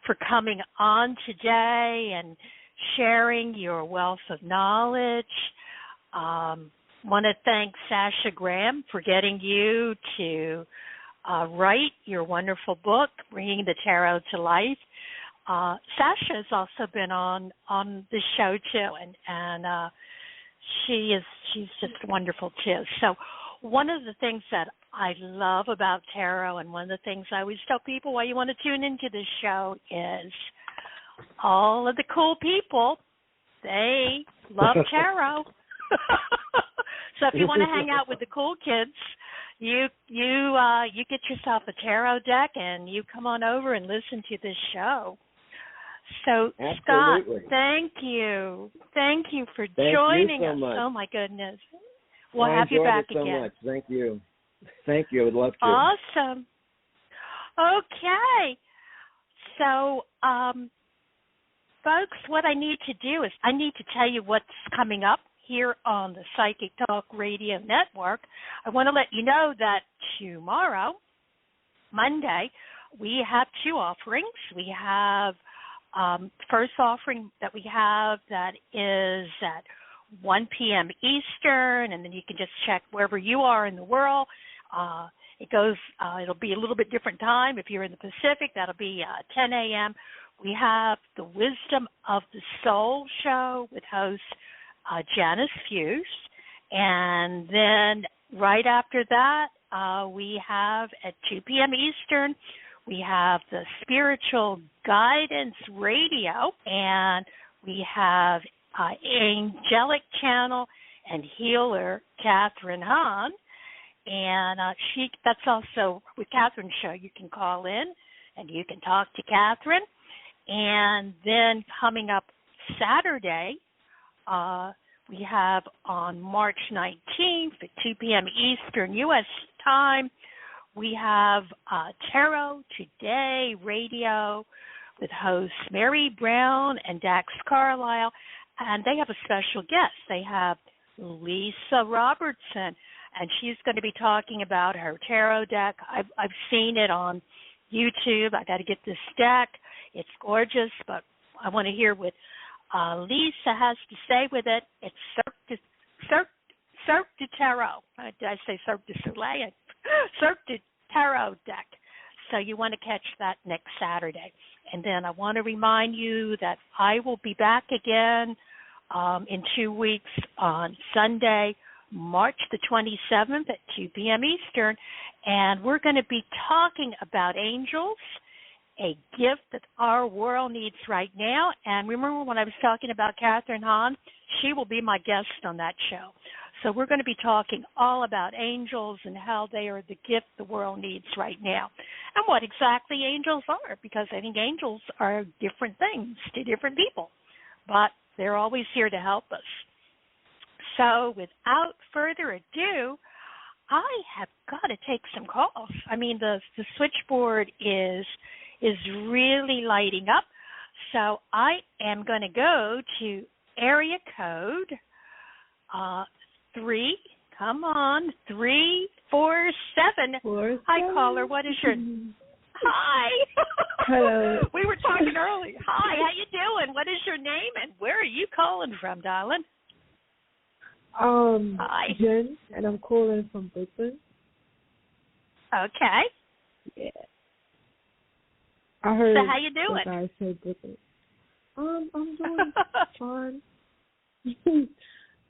for coming on today and sharing your wealth of knowledge. Want to thank Sasha Graham for getting you to write your wonderful book, Bringing the Tarot to Life. Sasha has also been on the show too, and she's just wonderful too. So one of the things that I love about tarot, and one of the things I always tell people why you want to tune into this show, is all of the cool people, they love tarot. So if you want to hang out with the cool kids, you get yourself a tarot deck and you come on over and listen to this show. So Absolutely. Scott, thank you for Thank joining you so us. much. Oh my goodness, we'll I have you back enjoyed it so again. much. Thank you. Thank you. I would love to. Awesome. Okay, so folks, what I need to do is I need to tell you what's coming up here on the Psychic Talk Radio Network. I want to let you know that tomorrow, Monday, we have two offerings. We have first offering that we have that is at 1 p.m. Eastern, and then you can just check wherever you are in the world. It'll be a little bit different time. If you're in the Pacific, that'll be 10 a.m. We have the Wisdom of the Soul show with host Janice Fuse. And then right after that, we have at 2 p.m. Eastern, we have the Spiritual Guidance Radio, and we have Angelic Channel and Healer Catherine Hahn. And that's also with Catherine's show. You can call in and you can talk to Catherine. And then coming up Saturday, we have on March 19th at 2 p.m. Eastern U.S. time, we have Tarot Today Radio with hosts Mary Brown and Dax Carlisle, and they have a special guest. They have Lisa Robertson, and she's going to be talking about her tarot deck. I've seen it on YouTube. I got to get this deck. It's gorgeous, but I want to hear what Lisa has to say with it. It's Cirque du Tarot. Did I say Cirque du Soleil? Cirque du Tarot deck. So you want to catch that next Saturday. And then I want to remind you that I will be back again in 2 weeks on Sunday, March the 27th at 2 p.m. Eastern, and we're going to be talking about angels, a gift that our world needs right now. And remember when I was talking about Catherine Hahn? She will be my guest on that show. So we're going to be talking all about angels and how they are the gift the world needs right now and what exactly angels are, because I think angels are different things to different people, but they're always here to help us. So without further ado, I have got to take some calls. I mean, the switchboard is really lighting up. So I am going to go to area code 347. Hi, caller. What is your... Hi. Hello. We were talking earlier. Hi, how you doing? What is your name and where are you calling from, darling? Hi. Jen, and I'm calling from Brooklyn. Okay. Yeah. I heard. So how you doing? The guy said Brooklyn. I'm doing fine.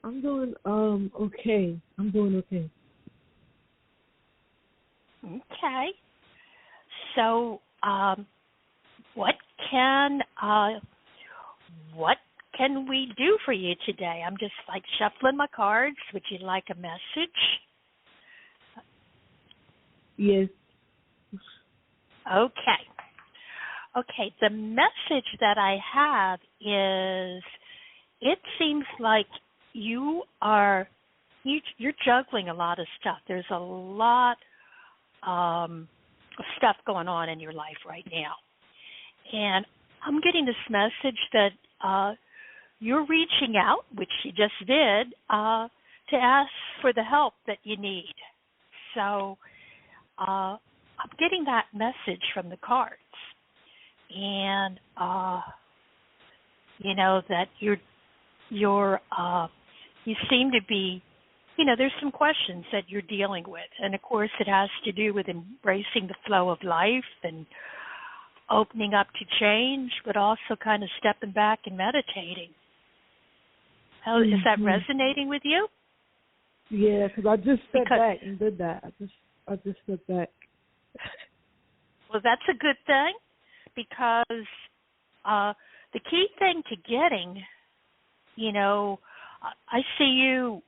I'm doing okay. I'm doing okay. Okay. So, what can we do for you today? I'm just like shuffling my cards. Would you like a message? Yes. Okay. The message that I have is, it seems like you're juggling a lot of stuff. There's a lot of stuff going on in your life right now. And I'm getting this message that you're reaching out, which you just did, to ask for the help that you need. So I'm getting that message from the cards. And, that you seem to be, there's some questions that you're dealing with. And, of course, it has to do with embracing the flow of life and opening up to change, but also kind of stepping back and meditating. How, is that resonating with you? Yeah, because I just stepped back and did that. I just stepped back. Well, that's a good thing, because the key thing to getting, I see you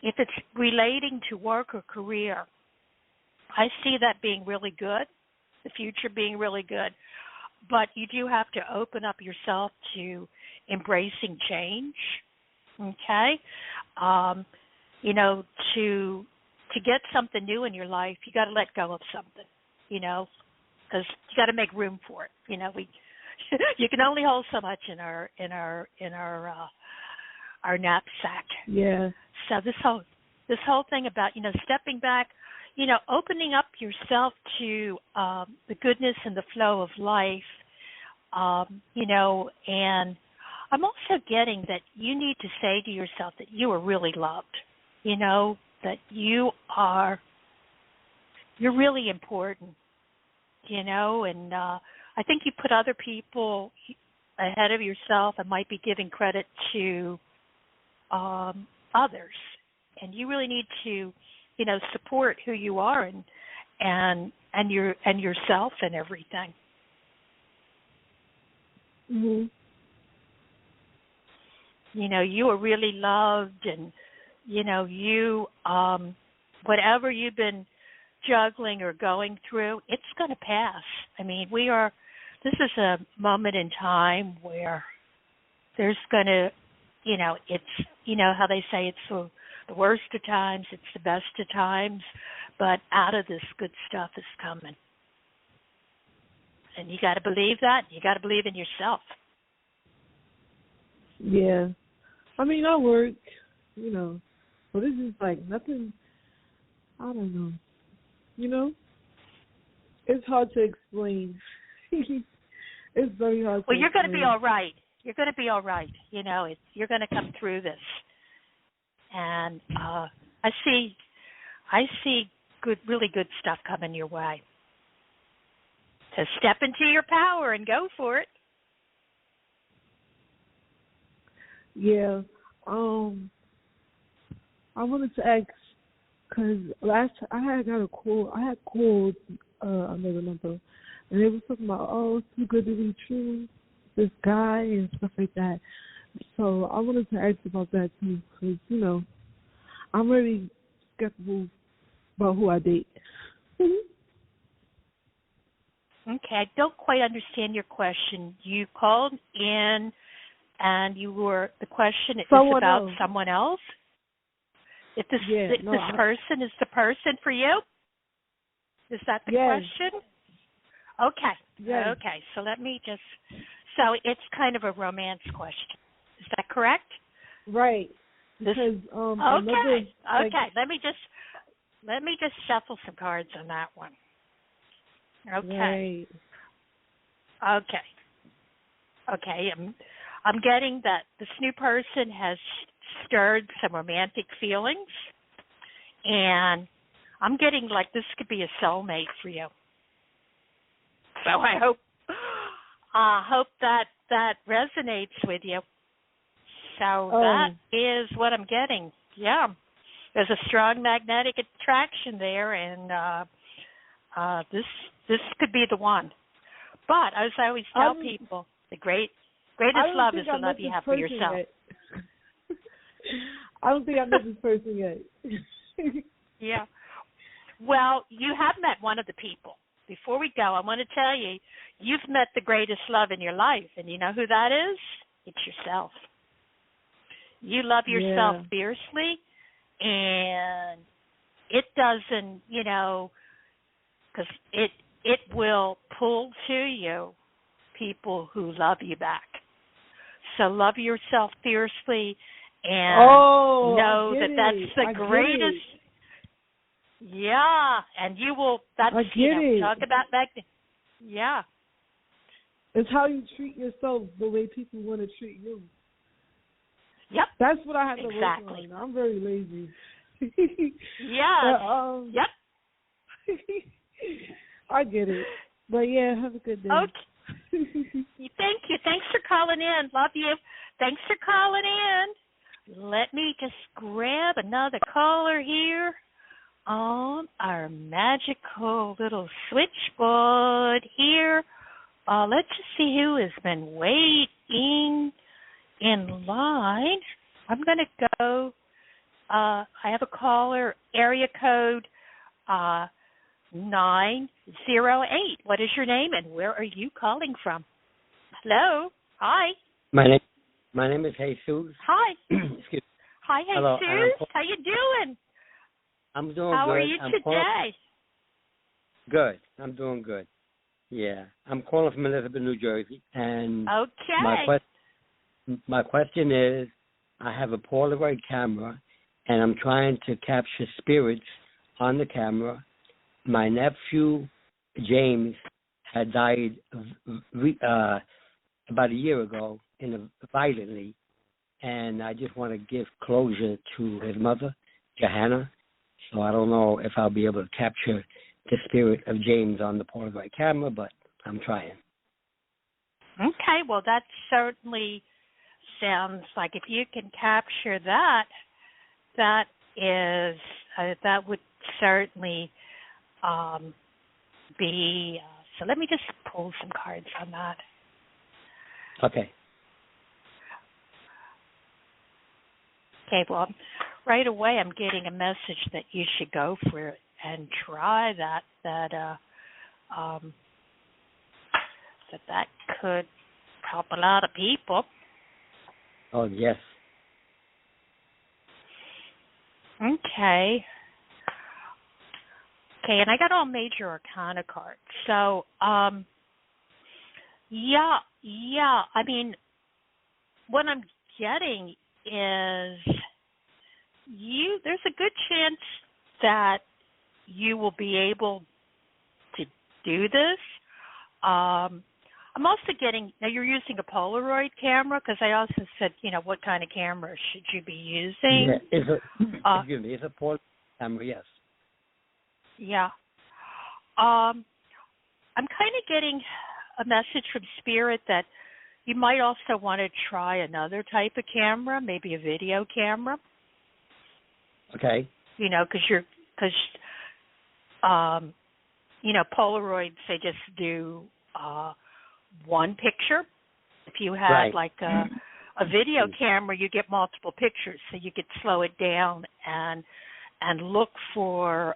if it's relating to work or career, I see that being really good, the future being really good. But you do have to open up yourself to embracing change, okay? To get something new in your life, you got to let go of something, because you got to make room for it. You can only hold so much in our knapsack. Yeah. So this whole thing about stepping back, opening up yourself to the goodness and the flow of life, and I'm also getting that you need to say to yourself that you are really loved, that you're really important, and I think you put other people ahead of yourself and might be giving credit to others, and you really need to support who you are and yourself and everything. Mhm. You are really loved, and you whatever you've been juggling or going through, it's going to pass. I mean, this is a moment in time where there's going to, it's, how they say it's the worst of times, it's the best of times, but out of this good stuff is coming. And you got to believe that. You got to believe in yourself. Yeah. I mean, I work, but this is like nothing, I don't know. It's hard to explain. It's very hard to Well, you're explain. going to be all right. You're going to be all right. You're going to come through this. And I see really good stuff coming your way. So step into your power and go for it. Yeah. I wanted to ask, because I had called another number, and they were talking about, it's too good to be true, this guy and stuff like that. So I wanted to ask about that too, because, I'm really skeptical about who I date. Okay, I don't quite understand your question. You called in and the question is about someone else? If this person is the person for you? Is that the question? Okay. Yes. Okay, so so it's kind of a romance question. Is that correct? Right. Because okay. Let me just shuffle some cards on that one. Okay. Right. Okay. I'm getting that this new person has stirred some romantic feelings, and I'm getting like this could be a soulmate for you. So I hope that resonates with you. So that is what I'm getting. Yeah. There's a strong magnetic attraction there, and this could be the one. But as I always tell people, the greatest love is the love you have for yourself. I don't think I've met this person yet. Yeah. Well, you have met one of the people. Before we go, I want to tell you, you've met the greatest love in your life, and you know who that is? It's yourself. You love yourself fiercely, and it doesn't, because it will pull to you people who love you back. So love yourself fiercely and know that that's the greatest. Yeah, and you will. That's talk about magnet. Yeah, it's how you treat yourself, the way people want to treat you. Yep, that's what I have to work on. I'm very lazy. Yeah. Yep. I get it, but yeah, have a good day. Okay. Thank you. Thanks for calling in. Love you. Thanks for calling in. Let me just grab another caller here on our magical little switchboard here. Let's just see who has been waiting in line. I'm going to go I have a caller, area code 908. What is your name and where are you calling from? Hello. Hi. My name is Jesus. Hi. Excuse me. Hi, Jesus. Hello, How you doing? I'm doing How good. are you today? Good. I'm doing good. Yeah. I'm calling from Elizabeth, New Jersey, and okay. my question is, I have a Polaroid camera, and I'm trying to capture spirits on the camera. My nephew, James, had died about a year ago violently, and I just want to give closure to his mother, Johanna. So I don't know if I'll be able to capture the spirit of James on the Polaroid camera, but I'm trying. Okay, well, that certainly sounds like if you can capture that, that would certainly be. So let me just pull some cards on that. Okay. Okay, well, right away I'm getting a message that you should go for it and try that could help a lot of people. Oh, yes. Okay, and I got all major arcana cards. So, yeah, I mean, what I'm getting is there's a good chance that you will be able to do this. I'm also getting, now you're using a Polaroid camera, because I also said, what kind of camera should you be using? Yeah, excuse me, it's a Polaroid camera, yes. Yeah. I'm kind of getting a message from Spirit that you might also want to try another type of camera, maybe a video camera. Okay. Because Polaroids, they just do one picture. If you had like a video camera, you get multiple pictures, so you could slow it down and look for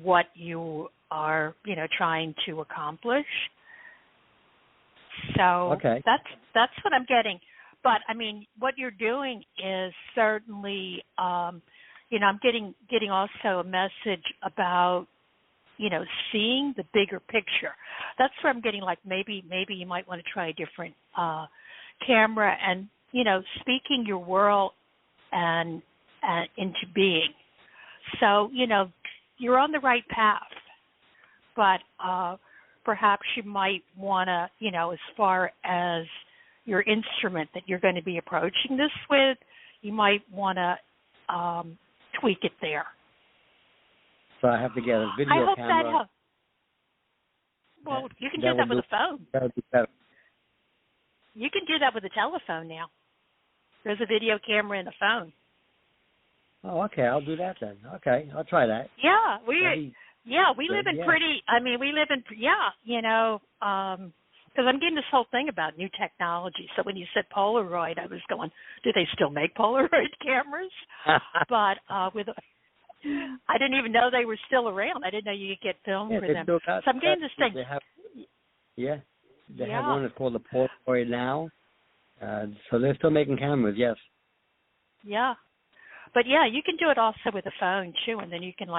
what you are, trying to accomplish. So that's what I'm getting. But I mean, what you're doing is certainly, I'm getting also a message about, seeing the bigger picture. That's where I'm getting like maybe you might want to try a different camera and, speaking your world and into being. So, you're on the right path, but perhaps you might want to, as far as your instrument that you're going to be approaching this with, you might want to tweak it there. So I have to get a video camera. I hope that helps. Well, you can do that with a phone. That would be better. You can do that with a telephone now. There's a video camera in the phone. Oh, okay. I'll do that then. Okay, I'll try that. Yeah, we live in pretty. I mean, we live in because I'm getting this whole thing about new technology. So when you said Polaroid, I was going, do they still make Polaroid cameras? But I didn't even know they were still around. I didn't know you could get film for them. So I'm getting this thing. They have one that's called the Polaroid now. So they're still making cameras, yes. Yeah. But, yeah, you can do it also with a phone, too, and then you can,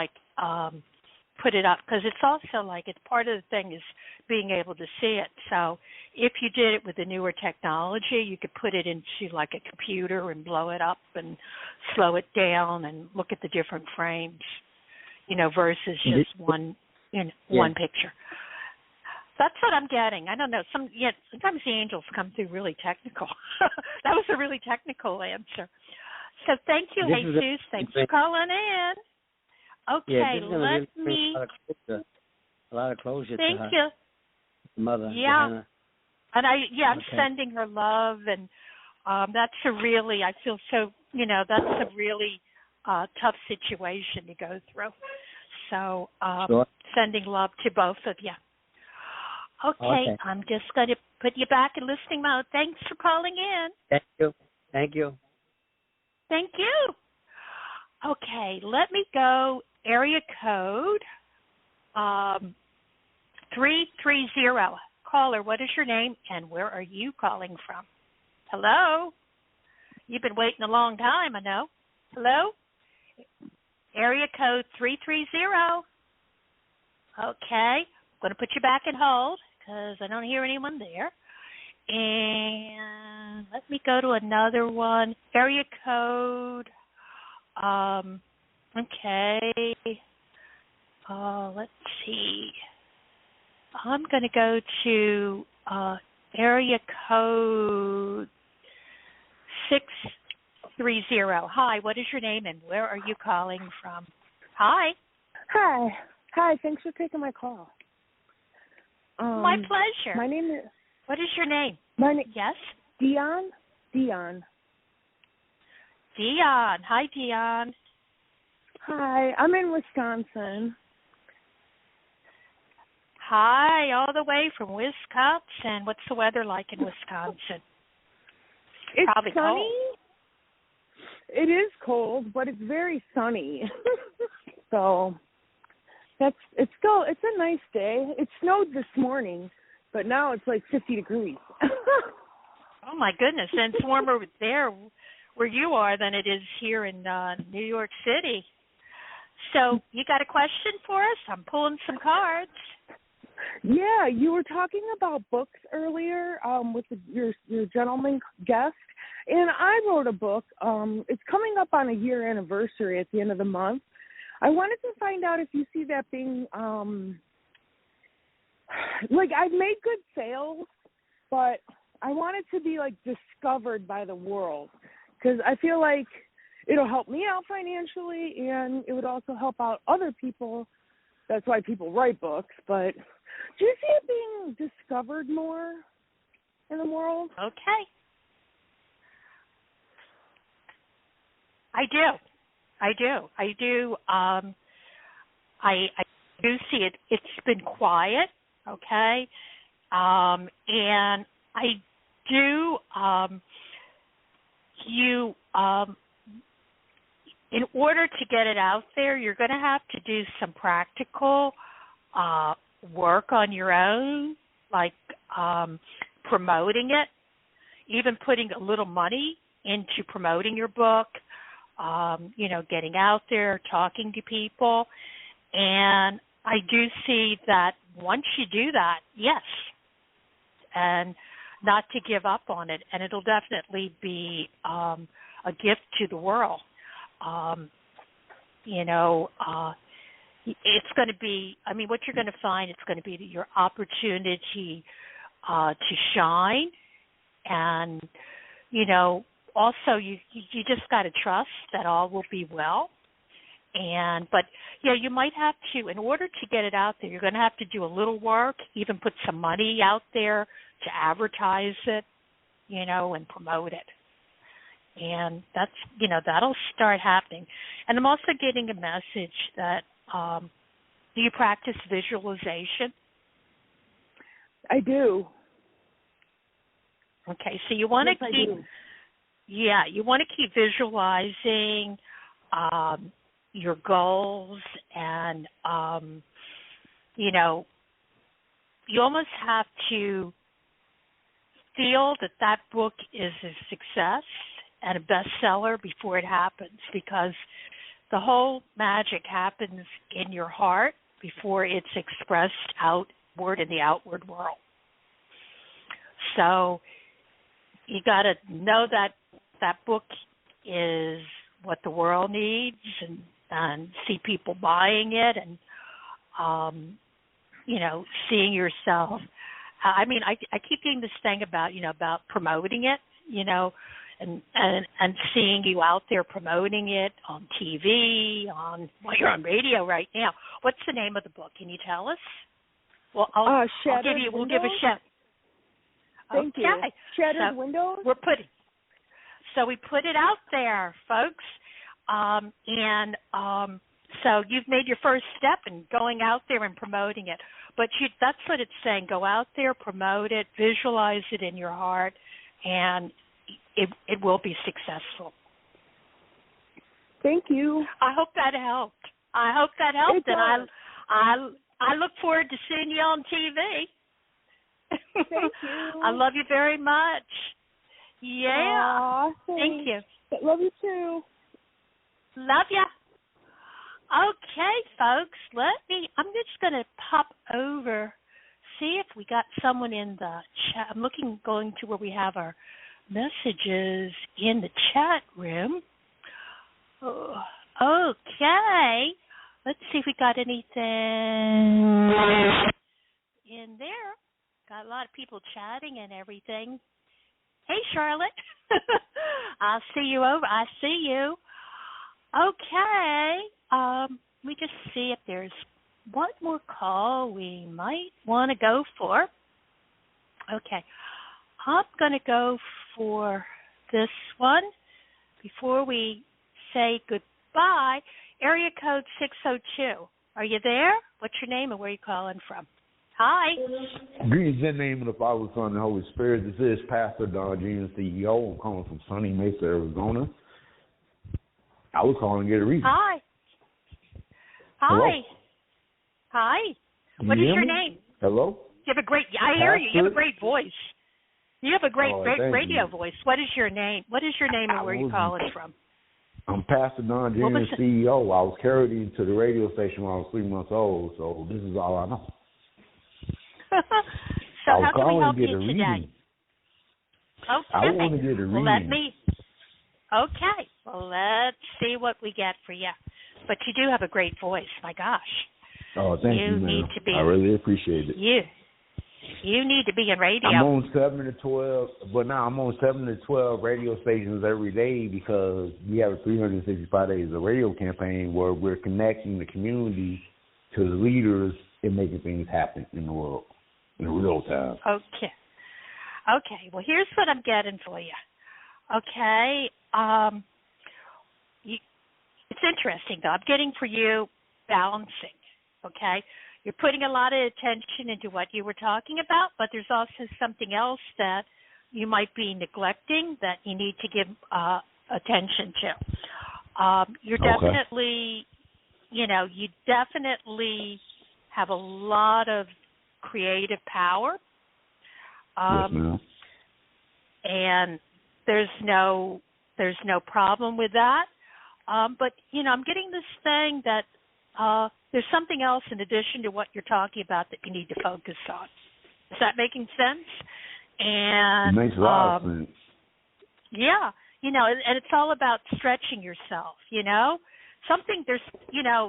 put it up. Because it's also, it's part of the thing is being able to see it. So if you did it with the newer technology, you could put it into, a computer and blow it up and slow it down and look at the different frames, versus just one picture. That's what I'm getting. I don't know. Sometimes the angels come through really technical. That was a really technical answer. So thank you, Jesus. Thanks for calling in. Okay, let me. A lot of closure. Thank to her you. Mother. Yeah. Johanna. And I'm sending her love, and that's a really. I feel so. That's a really tough situation to go through. So sending love to both of you. Okay, I'm just going to put you back in listening mode. Thanks for calling in. Thank you. Thank you. Okay, let me go area code 330. Caller, what is your name and where are you calling from? Hello? You've been waiting a long time, I know. Hello? Area code 330. Okay, I'm going to put you back in hold because I don't hear anyone there. And let me go to another one. Area code, okay. Let's see. I'm going to go to area code 630. Hi, what is your name and where are you calling from? Hi. Hi, thanks for taking my call. My pleasure. My name is... What is your name? Yes? Dion. Dion. Hi, Dion. Hi, I'm in Wisconsin. Hi, all the way from Wisconsin. What's the weather like in Wisconsin? It's probably sunny. Cold. It is cold, but it's very sunny. So it's a nice day. It snowed this morning, but now it's like 50 degrees. Oh my goodness, and it's warmer there where you are than it is here in New York City. So you got a question for us? I'm pulling some cards. Yeah, you were talking about books earlier with your gentleman guest, and I wrote a book. It's coming up on a year anniversary at the end of the month. I wanted to find out if you see that being, like, I've made good sales, but I want it to be, like, discovered by the world, because I feel like it'll help me out financially, and it would also help out other people. That's why people write books, but do you see it being discovered more in the world? Okay. I do. I do see it. It's been quiet, okay? And I do, in order to get it out there, you're going to have to do some practical work on your own, like promoting it, even putting a little money into promoting your book, getting out there, talking to people. And I do see that once you do that, yes, and not to give up on it, and it'll definitely be a gift to the world. It's going to be, what you're going to find, it's going to be your opportunity to shine. And, also you just got to trust that all will be well. But you might have to, in order to get it out there, you're going to have to do a little work, even put some money out there to advertise it, and promote it. And that's, that'll start happening. And I'm also getting a message that, do you practice visualization? I do. Okay, so you want to keep, you want to keep visualizing your goals, and you almost have to feel that book is a success and a bestseller before it happens, because the whole magic happens in your heart before it's expressed outward in the outward world. So you got to know that book is what the world needs, and see people buying it, and seeing yourself. I keep getting this thing about promoting it, and seeing you out there promoting it on TV, you're on radio right now. What's the name of the book? Can you tell us? Well, we'll give a shout. Thank you. Shattered Windows? So we put it out there, folks. So you've made your first step in going out there and promoting it. But that's what it's saying. Go out there, promote it, visualize it in your heart, and it will be successful. Thank you. I hope that helped. It does. And I look forward to seeing you on TV. Thank you. I love you very much. Yeah. Thank you. Love you too. Love ya. Okay, folks, I'm just going to pop over, see if we got someone in the chat. I'm going to where we have our messages in the chat room. Oh, okay. Let's see if we got anything in there. Got a lot of people chatting and everything. Hey, Charlotte. I see you. Okay. Let me just see if there's one more call we might want to go for. Okay. I'm going to go for this one before we say goodbye. Area code 602. Are you there? What's your name and where are you calling from? Hi. Greetings in the name of the Father, Son, and Holy Spirit. This is Pastor Don Jr., CEO. I'm calling from sunny Mesa, Arizona. I was calling to get a reason. Hi. Hello? Hi. What is your name? Hello? You have a great, I hear you. You have a great voice. You have a great radio voice. What is your name? And where are you calling from? I'm Pastor Don Jr., CEO. I was carried into the radio station when I was 3 months old, so this is all I know. So how can we help you today? Okay. I want to get a reading. Okay. Well, let's see what we get for you. But you do have a great voice. My gosh. Oh, thank you, ma'am. I really appreciate it. You need to be in radio. I'm on 7 to 12, but now I'm on 7 to 12 radio stations every day because we have a 365 days of radio campaign where we're connecting the community to the leaders and making things happen in the world in real time. Okay. Well, here's what I'm getting for you. Okay. It's interesting, though. I'm getting for you balancing. Okay. You're putting a lot of attention into what you were talking about, but there's also something else that you might be neglecting that you need to give attention to. You're definitely, you definitely have a lot of creative power. Yes, ma'am. And there's no problem with that. But, I'm getting this thing that there's something else in addition to what you're talking about that you need to focus on. Is that making sense? And it makes a lot of sense. Yeah, and it's all about stretching yourself, Something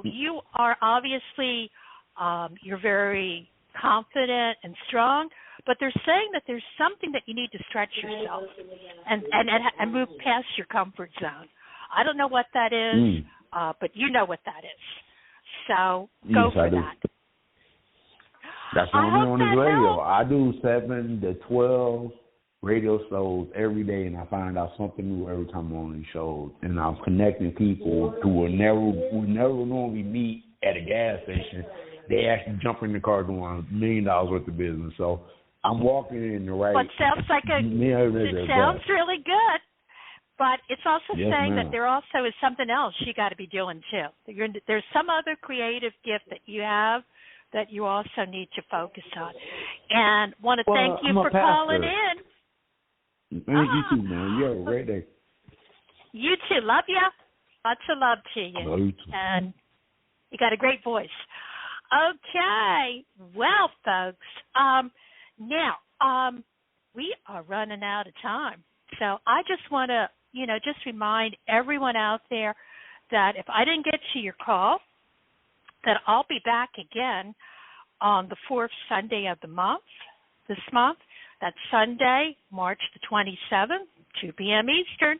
you are obviously, you're very confident and strong, but they're saying that there's something that you need to stretch yourself and move past your comfort zone. I don't know what that is, but you know what that is. So go for that. That's why I'm on this radio. I do 7 to 12 radio shows every day, and I find out something new every time I'm on these shows. And I'm connecting people who would never normally meet at a gas station. They actually jump in the car doing $1 million worth of business. So I'm walking in the right. Well, it sounds like it sounds really good. But it's also saying that there also is something else you got to be doing too. There's some other creative gift that you have that you also need to focus on. And want to thank you for calling in. Thank you too, man. You have a great day. You too. Love you. Lots of love to you. Love you too. And you got a great voice. Okay. Well, folks, now we are running out of time. So I just want to, just remind everyone out there that if I didn't get to your call, that I'll be back again on the 4th Sunday of the month, this month. That's Sunday, March the 27th, 2 p.m. Eastern.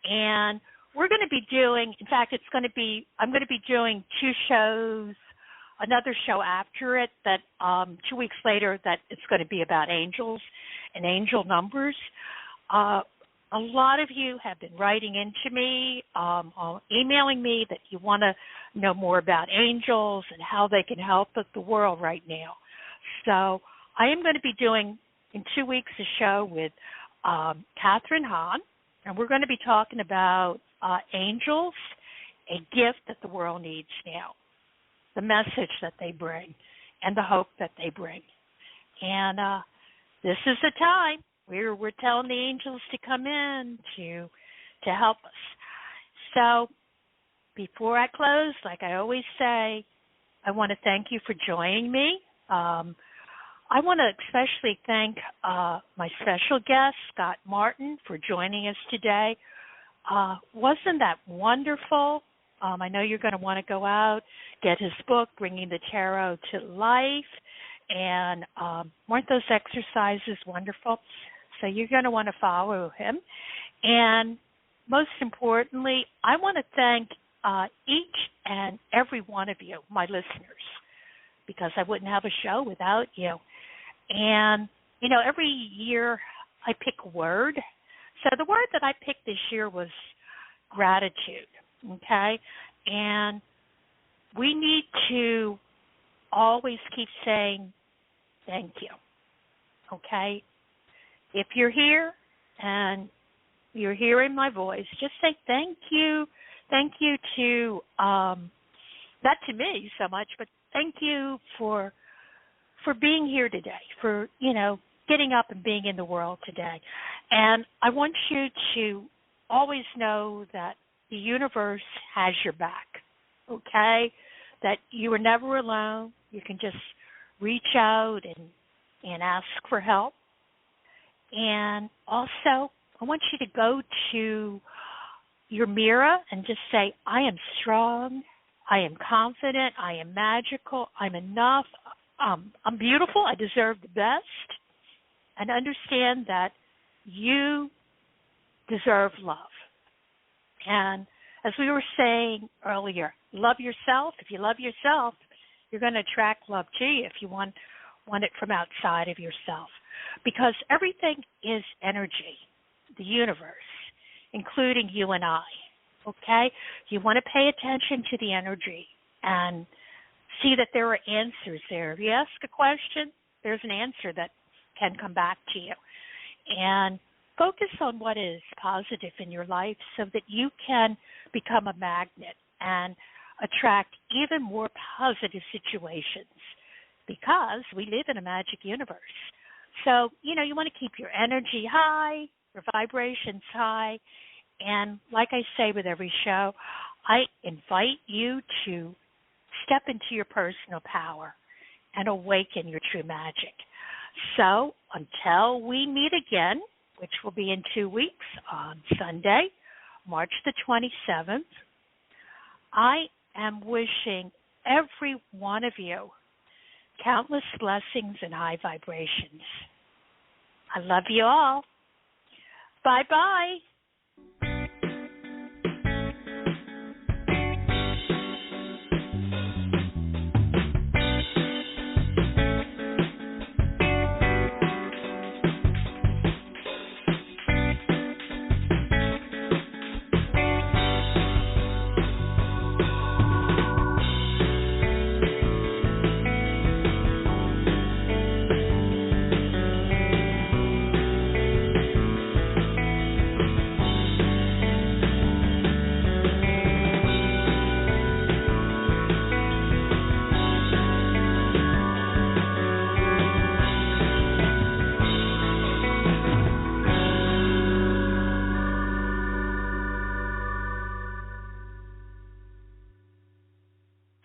And we're going to be doing, in fact, I'm going to be doing 2 shows, another show after it that 2 weeks later that it's going to be about angels and angel numbers. A lot of you have been writing into me, emailing me that you want to know more about angels and how they can help the world right now. So I am going to be doing, in 2 weeks, a show with Catherine Hahn, and we're going to be talking about angels a gift that the world needs now, the message that they bring and the hope that they bring. And this is the time we're telling the angels to come in to help us. So before I close, like I always say, I want to thank you for joining me. I want to especially thank my special guest, Scott Martin, for joining us today. Wasn't that wonderful? I know you're going to want to go out, get his book, Bringing the Tarot to Life, and weren't those exercises wonderful? So you're going to want to follow him. And most importantly, I want to thank each and every one of you, my listeners, because I wouldn't have a show without you. And, you know, every year I pick a word. So the word that I picked this year was gratitude, okay? And we need to always keep saying thank you, okay? If you're here and you're hearing my voice, just say thank you. Thank you to, not to me so much, but thank you for being here today, for, you know, getting up and being in the world today. And I want you to always know that the universe has your back, okay? That you are never alone. You can just reach out and ask for help. And also, I want you to go to your mirror and just say, I am strong, I am confident, I am magical, I'm enough, I'm beautiful, I deserve the best, and understand that you deserve love. And as we were saying earlier, love yourself. If you love yourself, you're going to attract love to you if you want it from outside of yourself. Because everything is energy, the universe, including you and I, okay? You want to pay attention to the energy and see that there are answers there. If you ask a question, there's an answer that can come back to you. And focus on what is positive in your life so that you can become a magnet and attract even more positive situations, because we live in a magic universe. So, you know, you want to keep your energy high, your vibrations high, and like I say with every show, I invite you to step into your personal power and awaken your true magic. So until we meet again, which will be in 2 weeks on Sunday, March the 27th, I am wishing every one of you countless blessings and high vibrations. I love you all. Bye-bye.